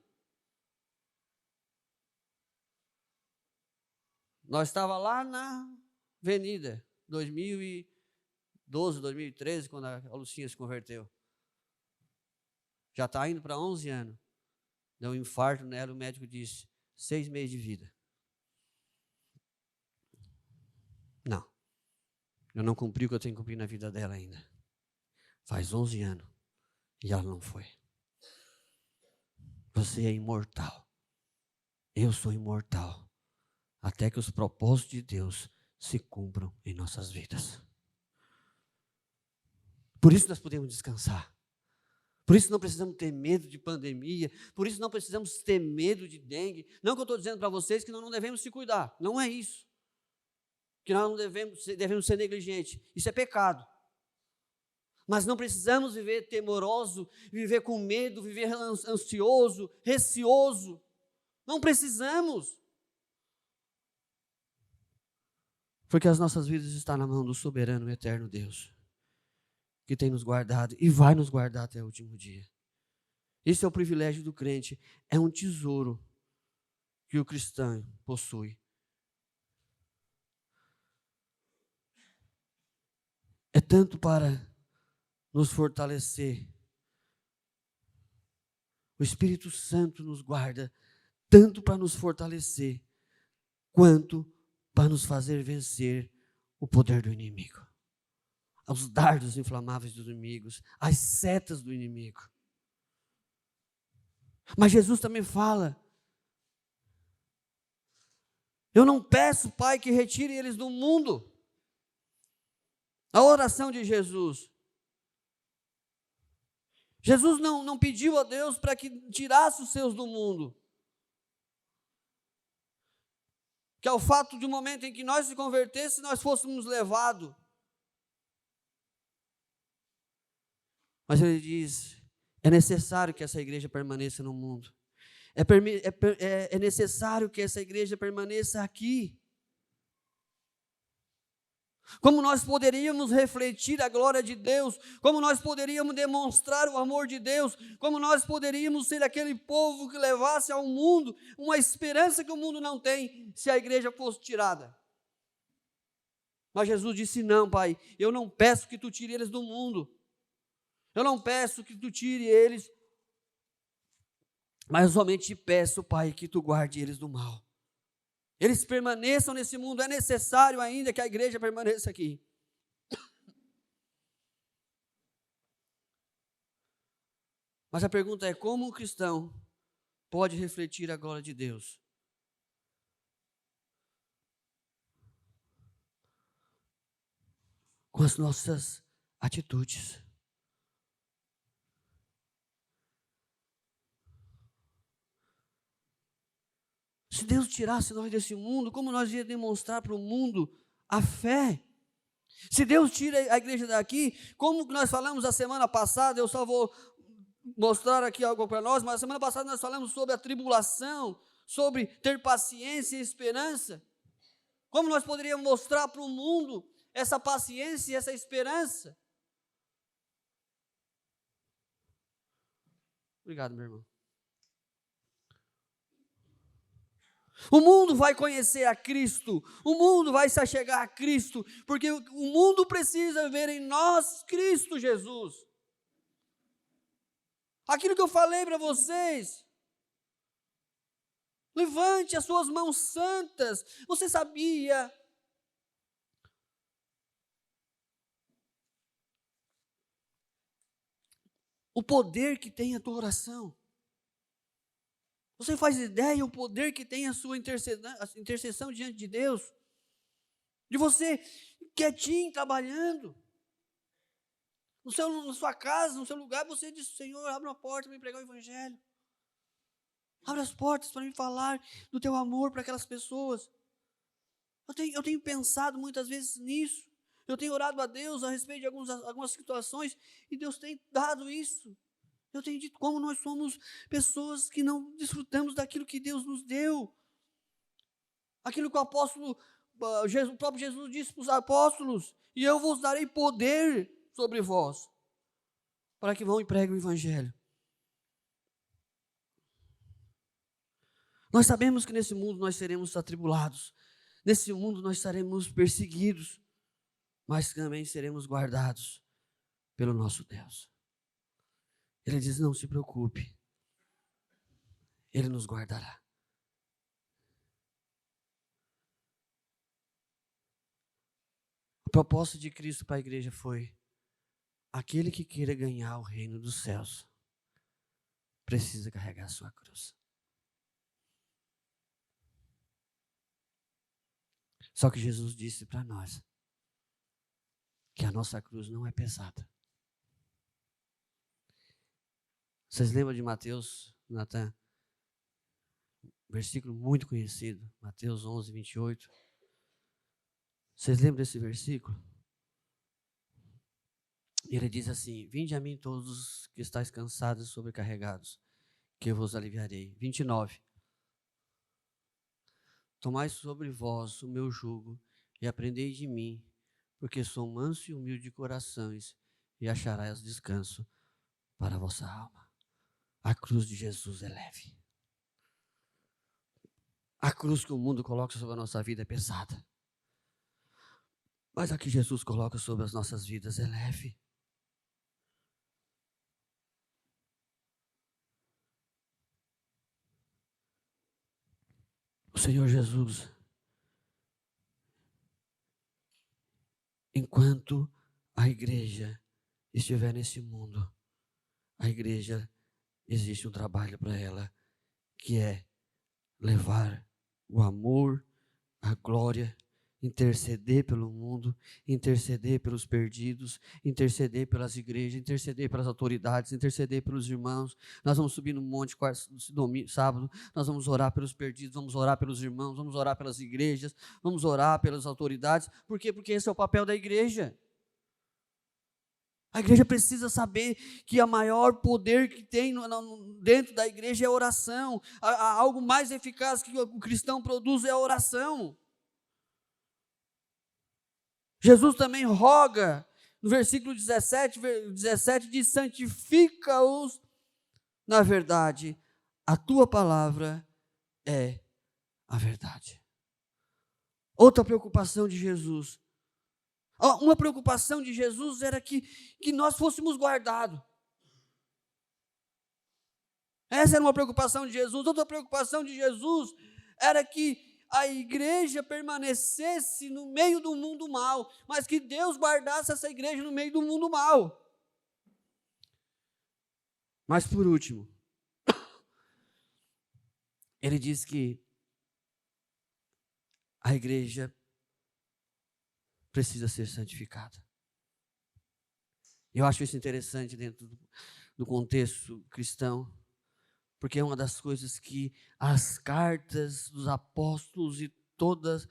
Nós estávamos lá na avenida, 2012, 2013, quando a Lucinha se converteu. Já está indo para 11 anos. Deu um infarto nela, o médico disse: 6 meses de vida. Não, eu não cumpri o que eu tenho que cumprir na vida dela ainda. Faz 11 anos e ela não foi. Você é imortal. Eu sou imortal. Até que os propósitos de Deus se cumpram em nossas vidas. Por isso nós podemos descansar. Por isso não precisamos ter medo de pandemia. Por isso não precisamos ter medo de dengue. Não que eu estou dizendo para vocês que nós não devemos se cuidar. Não é isso. Que nós não devemos ser negligentes. Isso é pecado. Mas não precisamos viver temoroso, viver com medo, viver ansioso, receoso. Não precisamos. Porque as nossas vidas estão na mão do soberano e eterno Deus, que tem nos guardado e vai nos guardar até o último dia. Esse é o privilégio do crente, é um tesouro que o cristão possui. É tanto para nos fortalecer. O Espírito Santo nos guarda tanto para nos fortalecer, quanto para nos fazer vencer o poder do inimigo. Os dardos inflamáveis dos inimigos, as setas do inimigo. Mas Jesus também fala: eu não peço, Pai, que retire eles do mundo. A oração de Jesus. Jesus não pediu a Deus para que tirasse os seus do mundo. Que ao fato de um momento em que nós se convertêssemos, nós fôssemos levados. Mas ele diz: é necessário que essa igreja permaneça no mundo. É necessário que essa igreja permaneça aqui. Como nós poderíamos refletir a glória de Deus, como nós poderíamos demonstrar o amor de Deus, como nós poderíamos ser aquele povo que levasse ao mundo uma esperança que o mundo não tem, se a igreja fosse tirada. Mas Jesus disse: não, Pai, eu não peço que tu tire eles do mundo, eu não peço que tu tire eles, mas somente te peço, Pai, que tu guarde eles do mal. Eles permaneçam nesse mundo, é necessário ainda que a igreja permaneça aqui. Mas a pergunta é: como um cristão pode refletir a glória de Deus? com as nossas atitudes. Se Deus tirasse nós desse mundo, como nós ia demonstrar para o mundo a fé? Se Deus tira a igreja daqui, como nós falamos a semana passada, eu só vou mostrar aqui algo para nós, mas a semana passada nós falamos sobre a tribulação, sobre ter paciência e esperança. Como nós poderíamos mostrar para o mundo essa paciência e essa esperança? Obrigado, meu irmão. O mundo vai conhecer a Cristo, o mundo vai se achegar a Cristo, porque o mundo precisa ver em nós Cristo Jesus. Aquilo que eu falei para vocês, levante as suas mãos santas. Você sabia o poder que tem a tua oração? Você faz ideia o poder que tem a sua intercessão diante de Deus? De você quietinho, trabalhando, na sua casa, no seu lugar, você diz: Senhor, abre uma porta para me pregar o Evangelho. Abre as portas para me falar do teu amor para aquelas pessoas. Eu tenho pensado muitas vezes nisso. Eu tenho orado a Deus a respeito de algumas situações e Deus tem dado isso. Eu tenho dito como nós somos pessoas que não desfrutamos daquilo que Deus nos deu. Aquilo que o próprio Jesus disse para os apóstolos: e eu vos darei poder sobre vós, para que vão e preguem o Evangelho. Nós sabemos que nesse mundo nós seremos atribulados, nesse mundo nós seremos perseguidos, mas também seremos guardados pelo nosso Deus. Ele diz: não se preocupe, Ele nos guardará. A proposta de Cristo para a igreja foi: aquele que queira ganhar o reino dos céus, precisa carregar a sua cruz. Só que Jesus disse para nós que a nossa cruz não é pesada. Vocês lembram de Mateus, Natan? Versículo muito conhecido, Mateus 11, 28. Vocês lembram desse versículo? Ele diz assim: vinde a mim todos os que estáis cansados e sobrecarregados, que eu vos aliviarei. 29. Tomai sobre vós o meu jugo e aprendei de mim, porque sou manso e humilde de corações, e acharás descanso para a vossa alma. A cruz de Jesus é leve. A cruz que o mundo coloca sobre a nossa vida é pesada, mas a que Jesus coloca sobre as nossas vidas é leve. O Senhor Jesus, enquanto a igreja estiver nesse mundo, a igreja, existe um trabalho para ela, que é levar o amor, a glória, interceder pelo mundo, interceder pelos perdidos, interceder pelas igrejas, interceder pelas autoridades, interceder pelos irmãos. Nós vamos subir no monte sábado, nós vamos orar pelos perdidos, vamos orar pelos irmãos, vamos orar pelas igrejas, vamos orar pelas autoridades. Por quê? Porque esse é o papel da igreja. A igreja precisa saber que o maior poder que tem dentro da igreja é a oração. Algo mais eficaz que o cristão produz é a oração. Jesus também roga, no versículo 17 diz: santifica-os na verdade, a tua palavra é a verdade. Outra preocupação de Jesus, uma preocupação de Jesus era que nós fôssemos guardados. Essa era uma preocupação de Jesus. Outra preocupação de Jesus era que a igreja permanecesse no meio do mundo mal, mas que Deus guardasse essa igreja no meio do mundo mal. Mas por último, ele diz que a igreja precisa ser santificada. Eu acho isso interessante dentro do contexto cristão, porque é uma das coisas que as cartas dos apóstolos e todos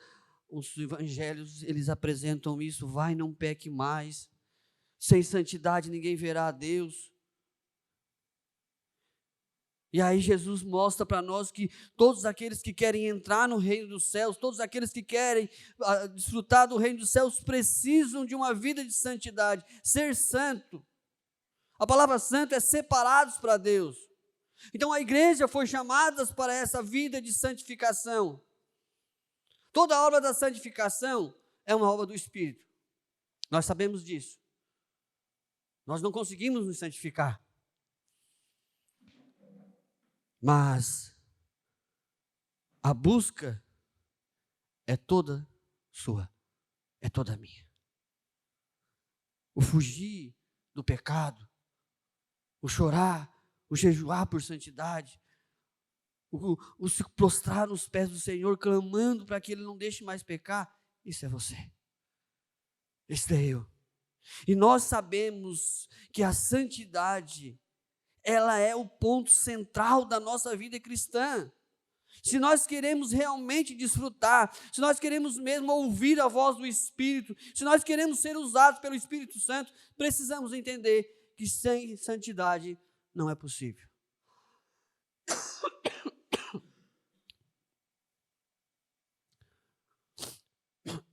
os evangelhos, eles apresentam isso: vai, não peque mais, sem santidade ninguém verá a Deus. E aí Jesus mostra para nós que todos aqueles que querem entrar no reino dos céus, todos aqueles que querem desfrutar do reino dos céus, precisam de uma vida de santidade, ser santo. A palavra santo é separados para Deus. Então a igreja foi chamada para essa vida de santificação. Toda a obra da santificação é uma obra do Espírito. Nós sabemos disso. Nós não conseguimos nos santificar. Mas a busca é toda sua, é toda minha. O fugir do pecado, o chorar, o jejuar por santidade, o se prostrar nos pés do Senhor, clamando para que Ele não deixe mais pecar, isso é você. Isso é eu. E nós sabemos que a santidade, ela é o ponto central da nossa vida cristã. Se nós queremos realmente desfrutar, se nós queremos mesmo ouvir a voz do Espírito, se nós queremos ser usados pelo Espírito Santo, precisamos entender que sem santidade não é possível.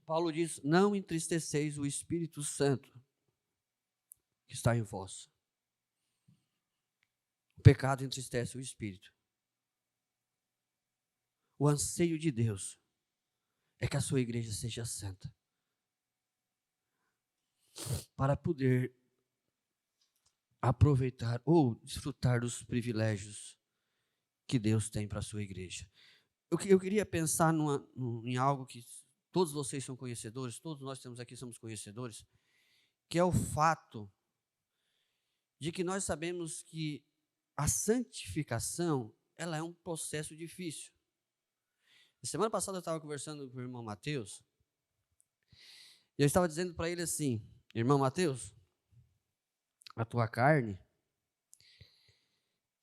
Paulo diz: não entristeceis o Espírito Santo que está em vós. O pecado entristece o Espírito. O anseio de Deus é que a sua igreja seja santa, para poder aproveitar ou desfrutar dos privilégios que Deus tem para a sua igreja. Eu queria pensar em algo que todos vocês são conhecedores, todos nós temos aqui somos conhecedores, que é o fato de que nós sabemos que a santificação, ela é um processo difícil. Na semana passada eu estava conversando com o irmão Mateus, e eu estava dizendo para ele assim: irmão Mateus, a tua carne,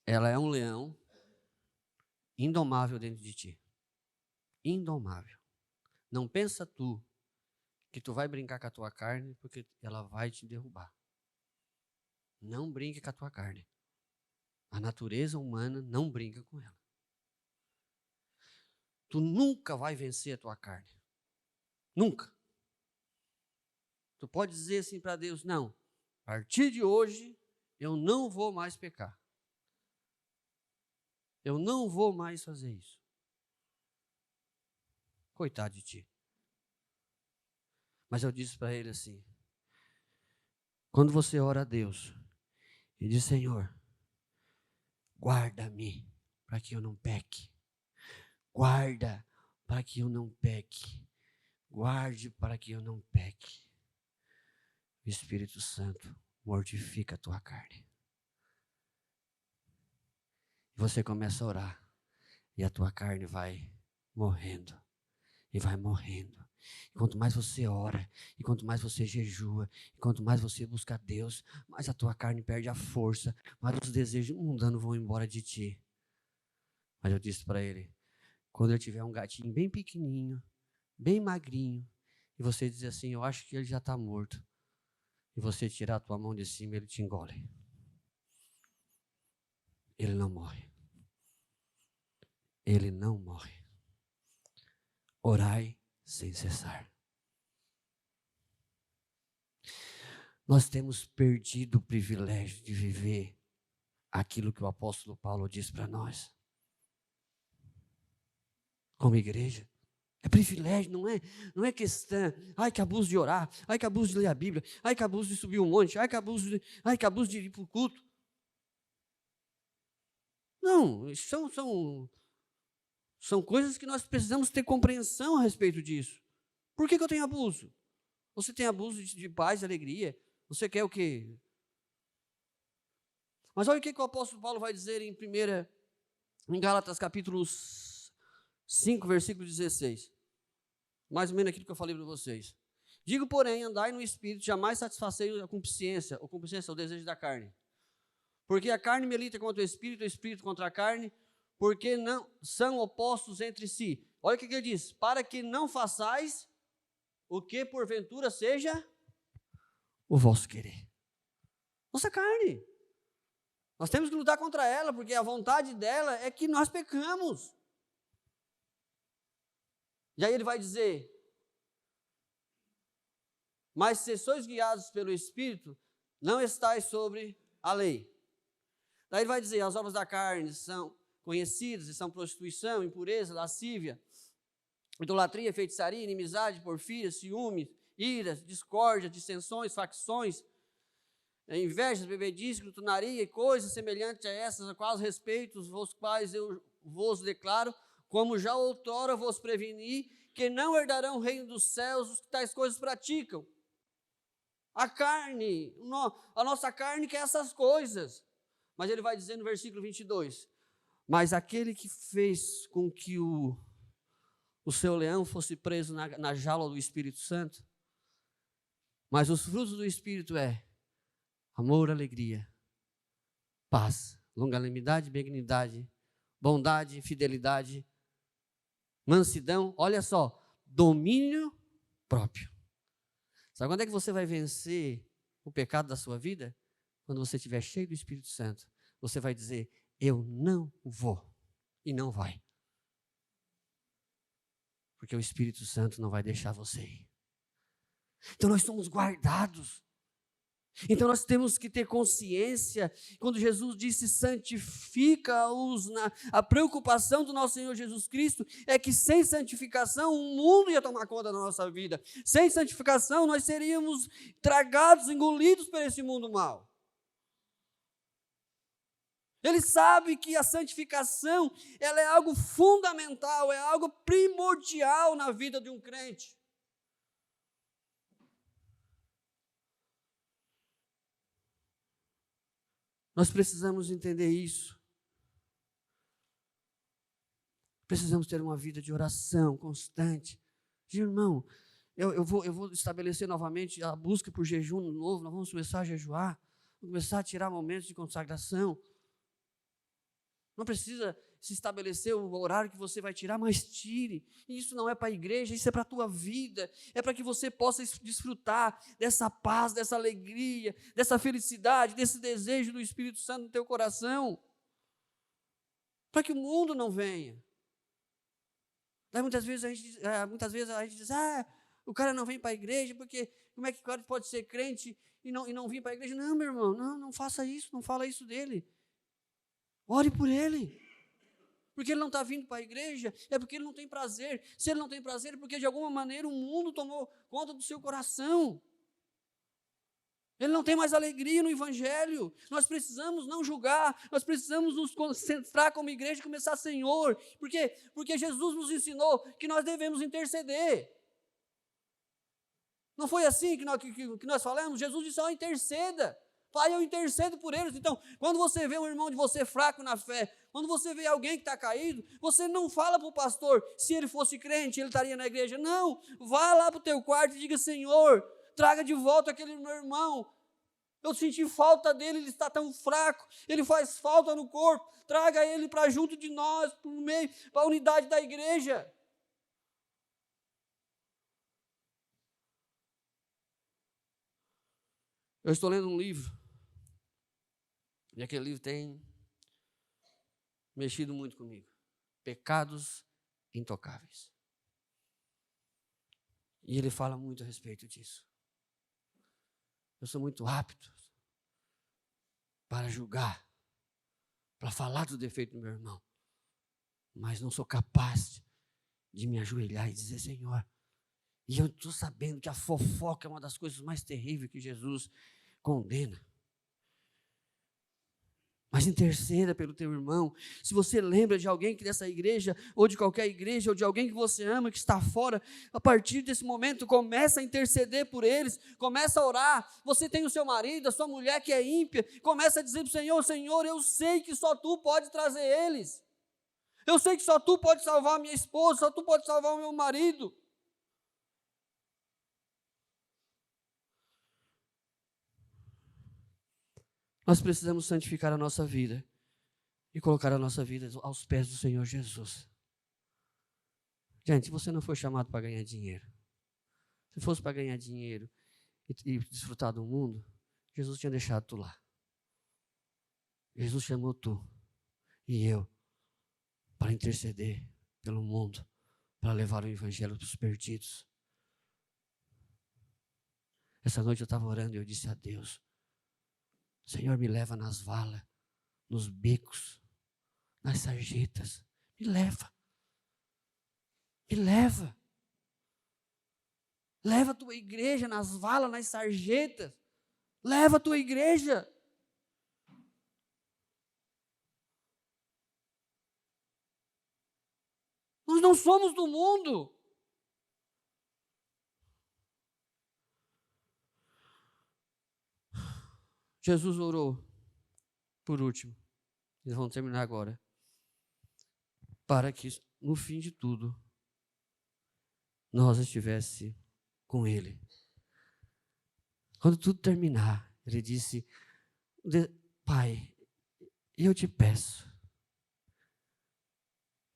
ela é um leão indomável dentro de ti. Indomável. Não pensa tu que tu vai brincar com a tua carne, porque ela vai te derrubar. Não brinque com a tua carne. A natureza humana não brinca com ela. Tu nunca vai vencer a tua carne. Nunca. Tu pode dizer assim para Deus: não, a partir de hoje eu não vou mais pecar. Eu não vou mais fazer isso. Coitado de ti. Mas eu disse para ele assim: quando você ora a Deus e diz: Senhor, guarda-me para que eu não peque. Guarda para que eu não peque. Guarde para que eu não peque. O Espírito Santo mortifica a tua carne. Você começa a orar e a tua carne vai morrendo e vai morrendo. E quanto mais você ora, e quanto mais você jejua, e quanto mais você busca Deus, mais a tua carne perde a força, mais os desejos mundanos vão embora de ti. Mas eu disse para ele: quando eu tiver um gatinho bem pequenininho, bem magrinho, e você dizer assim: eu acho que ele já está morto, e você tirar a tua mão de cima, ele te engole. Ele não morre. Ele não morre. Orai sem cessar. Nós temos perdido o privilégio de viver aquilo que o apóstolo Paulo diz para nós. Como igreja. É privilégio, não é questão. Ai, que abuso de orar. Ai, que abuso de ler a Bíblia. Ai, que abuso de subir um monte. Ai, que abuso de ir para o culto. Não, são coisas que nós precisamos ter compreensão a respeito disso. Por que eu tenho abuso? Você tem abuso de paz e alegria? Você quer o quê? Mas olha o que o apóstolo Paulo vai dizer em Gálatas capítulo 5, versículo 16. Mais ou menos aquilo que eu falei para vocês. Digo, porém, andai no Espírito, jamais satisfacei a concupiscência, ou concupiscência, o desejo da carne. Porque a carne milita contra o Espírito contra a carne, porque não são opostos entre si. Olha o que ele diz, para que não façais o que porventura seja o vosso querer. Nossa carne. Nós temos que lutar contra ela, porque a vontade dela é que nós pecamos. E aí ele vai dizer, mas se sois guiados pelo Espírito, não estáis sobre a lei. Daí ele vai dizer, as obras da carne são conhecidas, e são prostituição, impureza, lascívia, idolatria, feitiçaria, inimizade, porfia, ciúme, ira, discórdia, dissensões, facções, invejas, bebedice, glutonaria e coisas semelhantes a essas, a quais respeitos, os quais eu vos declaro, como já outrora vos preveni, que não herdarão o reino dos céus os que tais coisas praticam. A carne, a nossa carne quer essas coisas. Mas ele vai dizer no versículo 22, mas aquele que fez com que o seu leão fosse preso na jaula do Espírito Santo, mas os frutos do Espírito é amor, alegria, paz, longanimidade, benignidade, bondade, fidelidade, mansidão, olha só, domínio próprio. Sabe quando é que você vai vencer o pecado da sua vida? Quando você estiver cheio do Espírito Santo, você vai dizer, eu não vou, e não vai. Porque o Espírito Santo não vai deixar você ir. Então nós somos guardados. Então nós temos que ter consciência, quando Jesus disse santifica-os, a preocupação do nosso Senhor Jesus Cristo é que sem santificação o mundo ia tomar conta da nossa vida. Sem santificação nós seríamos tragados, engolidos por esse mundo mau. Ele sabe que a santificação, ela é algo fundamental, é algo primordial na vida de um crente. Nós precisamos entender isso. Precisamos ter uma vida de oração constante. Irmão, eu vou estabelecer novamente a busca por jejum novo, nós vamos começar a jejuar, vamos começar a tirar momentos de consagração. Não precisa se estabelecer o horário que você vai tirar, mas tire. Isso não é para a igreja, isso é para a tua vida. É para que você possa desfrutar dessa paz, dessa alegria, dessa felicidade, desse desejo do Espírito Santo no teu coração. Para que o mundo não venha. Daí muitas vezes a gente diz, o cara não vem para a igreja, porque como é que o cara pode ser crente e não vir para a igreja? Não, meu irmão, não faça isso, não fala isso dele. Ore por ele. Porque ele não está vindo para a igreja, é porque ele não tem prazer. Se ele não tem prazer, é porque de alguma maneira o mundo tomou conta do seu coração. Ele não tem mais alegria no evangelho. Nós precisamos não julgar, nós precisamos nos concentrar como igreja e começar, Senhor. Por quê? Porque Jesus nos ensinou que nós devemos interceder. Não foi assim que nós falamos? Jesus disse, interceda. Pai, eu intercedo por eles. Então, quando você vê um irmão de você fraco na fé, quando você vê alguém que está caído, você não fala para o pastor, se ele fosse crente, ele estaria na igreja. Não, vá lá para o teu quarto e diga, Senhor, traga de volta aquele meu irmão. Eu senti falta dele, ele está tão fraco, ele faz falta no corpo. Traga ele para junto de nós, para a unidade da igreja. Eu estou lendo um livro. E aquele livro tem mexido muito comigo. Pecados Intocáveis. E ele fala muito a respeito disso. Eu sou muito apto para julgar, para falar do defeito do meu irmão, mas não sou capaz de me ajoelhar e dizer, Senhor, e eu estou sabendo que a fofoca é uma das coisas mais terríveis que Jesus condena. Mas interceda pelo teu irmão. Se você lembra de alguém que dessa igreja, ou de qualquer igreja, ou de alguém que você ama, que está fora, a partir desse momento, começa a interceder por eles, começa a orar. Você tem o seu marido, a sua mulher que é ímpia, começa a dizer para o Senhor, Senhor, eu sei que só Tu pode trazer eles. Eu sei que só Tu pode salvar a minha esposa, só Tu pode salvar o meu marido. Nós precisamos santificar a nossa vida e colocar a nossa vida aos pés do Senhor Jesus. Gente, você não foi chamado para ganhar dinheiro. Se fosse para ganhar dinheiro e desfrutar do mundo, Jesus tinha deixado tu lá. Jesus chamou tu e eu para interceder pelo mundo, para levar o evangelho para os perdidos. Essa noite eu estava orando e eu disse a Deus: Senhor, me leva nas valas, nos becos, nas sarjetas. Me leva. Me leva. Leva a tua igreja nas valas, nas sarjetas. Leva a tua igreja. Nós não somos do mundo. Jesus orou, por último, eles vão terminar agora, para que no fim de tudo, nós estivesse com Ele. Quando tudo terminar, Ele disse: Pai, eu te peço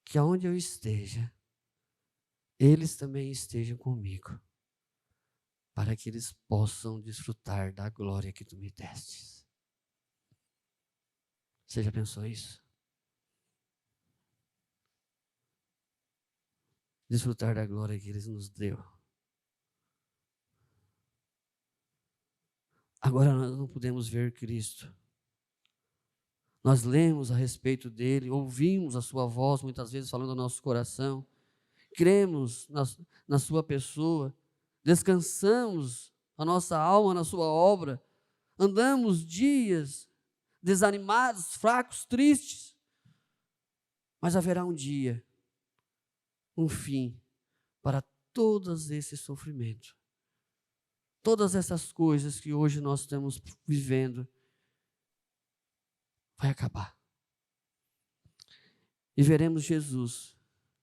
que aonde eu esteja, eles também estejam comigo, para que eles possam desfrutar da glória que tu me destes. Você já pensou isso? Desfrutar da glória que Ele nos deu. Agora nós não podemos ver Cristo. Nós lemos a respeito dele, ouvimos a sua voz muitas vezes falando ao nosso coração, cremos na sua pessoa, descansamos a nossa alma na sua obra, andamos dias desanimados, fracos, tristes, mas haverá um dia, um fim para todos esses sofrimentos. Todas essas coisas que hoje nós estamos vivendo vai acabar. E veremos Jesus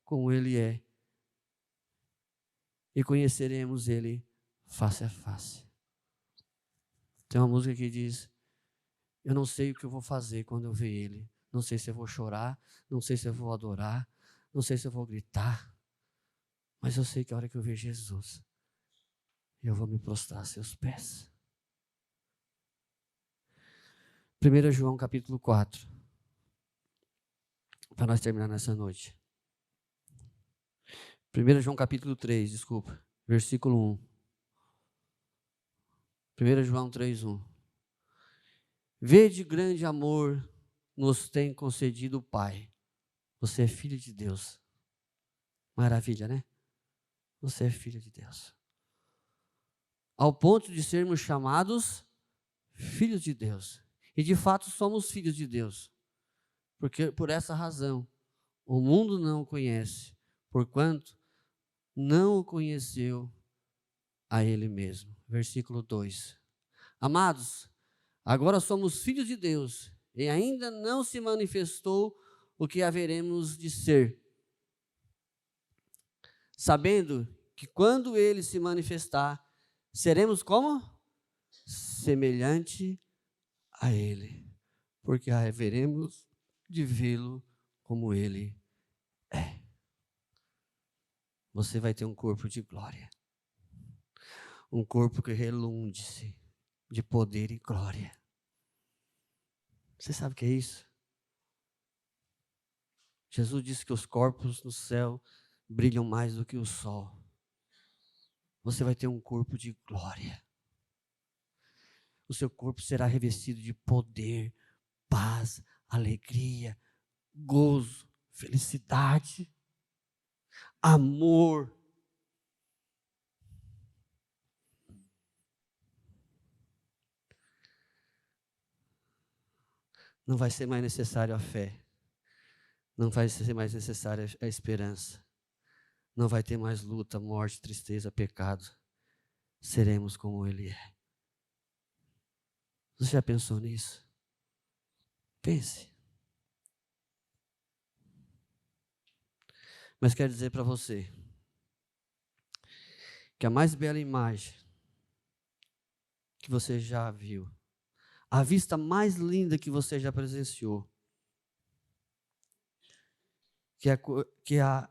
como Ele é. E conheceremos Ele face a face. Tem uma música que diz: eu não sei o que eu vou fazer quando eu ver Ele. Não sei se eu vou chorar, não sei se eu vou adorar, não sei se eu vou gritar. Mas eu sei que a hora que eu ver Jesus, eu vou me prostrar a seus pés. 1 João capítulo 4. Para nós terminar nessa noite. 1 João capítulo 3, desculpa. Versículo 1. 1 João 3, 1. Vede grande amor nos tem concedido o Pai. Você é filho de Deus. Maravilha, né? Você é filho de Deus. Ao ponto de sermos chamados filhos de Deus. E de fato somos filhos de Deus. Porque por essa razão o mundo não o conhece, porquanto não o conheceu a Ele mesmo. Versículo 2. Amados, agora somos filhos de Deus e ainda não se manifestou o que haveremos de ser. Sabendo que quando Ele se manifestar, seremos como? Semelhante a Ele, porque haveremos de vê-lo como Ele é. Você vai ter um corpo de glória. Um corpo que relunde-se de poder e glória. Você sabe o que é isso? Jesus disse que os corpos no céu brilham mais do que o sol. Você vai ter um corpo de glória. O seu corpo será revestido de poder, paz, alegria, gozo, felicidade, amor. Não vai ser mais necessário a fé. Não vai ser mais necessária a esperança. Não vai ter mais luta, morte, tristeza, pecado. Seremos como Ele é. Você já pensou nisso? Pense. Mas quero dizer para você que a mais bela imagem que você já viu, a vista mais linda que você já presenciou, que é a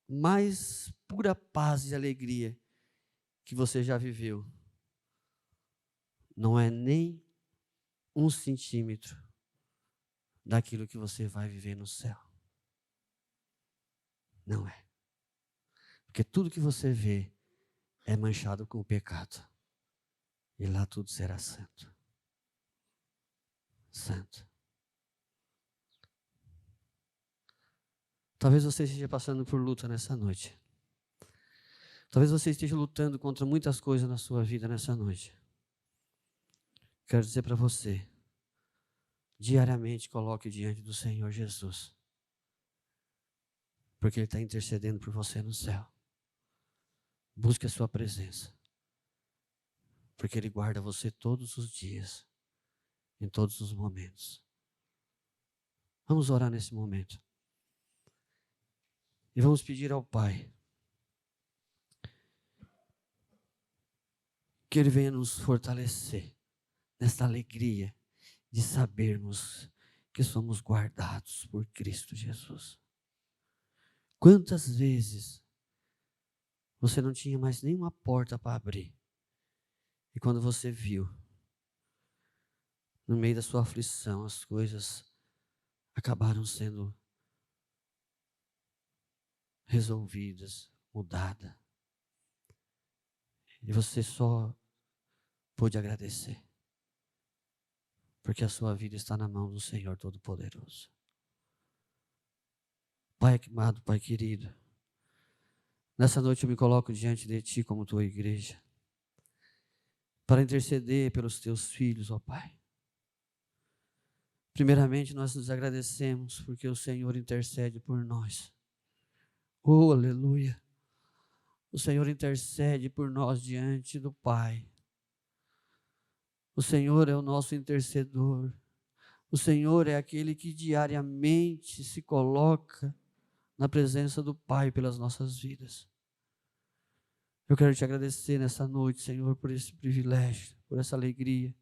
mais pura paz e alegria que você já viveu, não é nem 1 centímetro daquilo que você vai viver no céu. Não é. Porque tudo que você vê é manchado com o pecado. E lá tudo será santo. Santo. Talvez você esteja passando por luta nessa noite. Talvez você esteja lutando contra muitas coisas na sua vida nessa noite. Quero dizer para você, diariamente coloque diante do Senhor Jesus. Porque Ele está intercedendo por você no céu. Busque a sua presença. Porque Ele guarda você todos os dias, em todos os momentos. Vamos orar nesse momento. E vamos pedir ao Pai que Ele venha nos fortalecer nesta alegria de sabermos que somos guardados por Cristo Jesus. Quantas vezes você não tinha mais nenhuma porta para abrir, e quando você viu, no meio da sua aflição, as coisas acabaram sendo resolvidas, mudadas, e você só pôde agradecer, porque a sua vida está na mão do Senhor Todo-Poderoso. Pai amado, Pai querido, nessa noite eu me coloco diante de Ti como Tua igreja, para interceder pelos Teus filhos, ó Pai. Primeiramente nós nos agradecemos porque o Senhor intercede por nós. Oh, aleluia! O Senhor intercede por nós diante do Pai. O Senhor é o nosso intercedor. O Senhor é aquele que diariamente se coloca na presença do Pai pelas nossas vidas. Eu quero te agradecer nessa noite, Senhor, por esse privilégio, por essa alegria.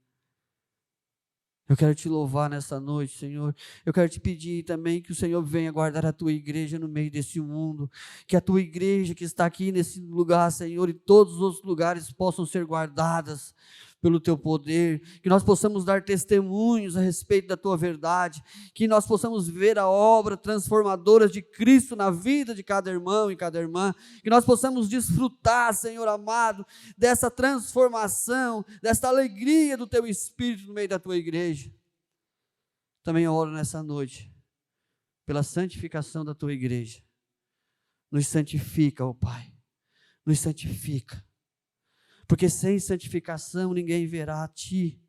Eu quero te louvar nessa noite, Senhor. Eu quero te pedir também que o Senhor venha guardar a tua igreja no meio desse mundo. Que a tua igreja que está aqui nesse lugar, Senhor, e todos os outros lugares possam ser guardadas pelo teu poder. Que nós possamos dar testemunhos a respeito da tua verdade. Que nós possamos ver a obra transformadora de Cristo na vida de cada irmão e cada irmã. Que nós possamos desfrutar, Senhor amado, dessa transformação, dessa alegria do teu Espírito no meio da tua igreja. Também eu oro nessa noite pela santificação da tua igreja. Nos santifica, ó Pai, nos santifica, porque sem santificação ninguém verá a Ti.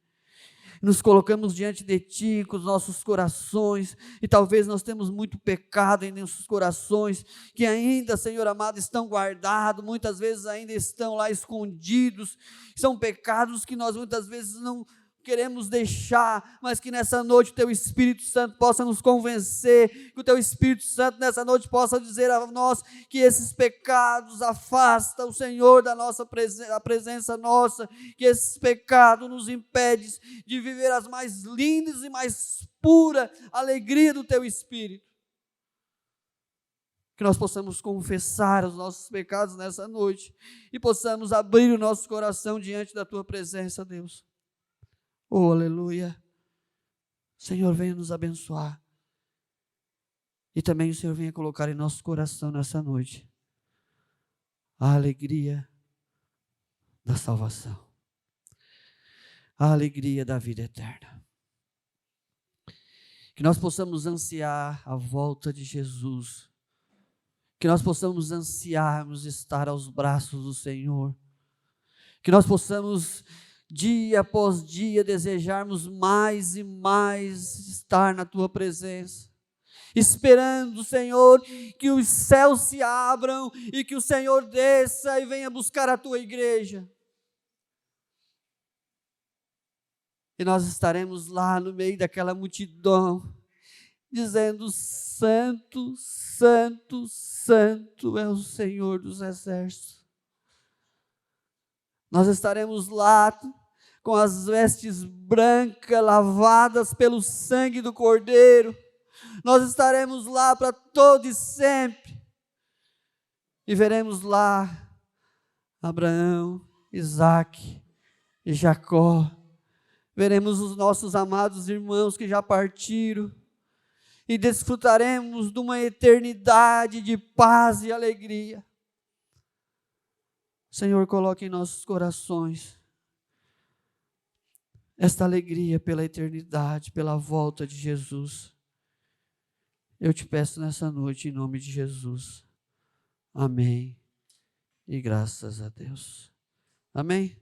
Nos colocamos diante de Ti com os nossos corações, e talvez nós temos muito pecado em nossos corações, que ainda, Senhor amado, estão guardados, muitas vezes ainda estão lá escondidos. São pecados que nós muitas vezes não queremos deixar, mas que nessa noite o Teu Espírito Santo possa nos convencer, que o Teu Espírito Santo nessa noite possa dizer a nós que esses pecados afastam o Senhor da nossa presença nossa, que esses pecados nos impedem de viver as mais lindas e mais pura alegria do Teu Espírito. Que nós possamos confessar os nossos pecados nessa noite e possamos abrir o nosso coração diante da Tua presença, Deus. Oh, aleluia. Senhor, venha nos abençoar. E também o Senhor venha colocar em nosso coração nessa noite a alegria da salvação, a alegria da vida eterna. Que nós possamos ansiar a volta de Jesus, que nós possamos ansiarmos estar aos braços do Senhor, que nós possamos dia após dia desejarmos mais e mais estar na Tua presença, esperando, Senhor, que os céus se abram e que o Senhor desça e venha buscar a Tua igreja. E nós estaremos lá no meio daquela multidão, dizendo: Santo, Santo, Santo é o Senhor dos exércitos. Nós estaremos lá com as vestes brancas, lavadas pelo sangue do Cordeiro. Nós estaremos lá para todo e sempre. E veremos lá Abraão, Isaque e Jacó. Veremos os nossos amados irmãos que já partiram. E desfrutaremos de uma eternidade de paz e alegria. Senhor, coloque em nossos corações esta alegria pela eternidade, pela volta de Jesus. Eu te peço nessa noite, em nome de Jesus. Amém. E graças a Deus. Amém.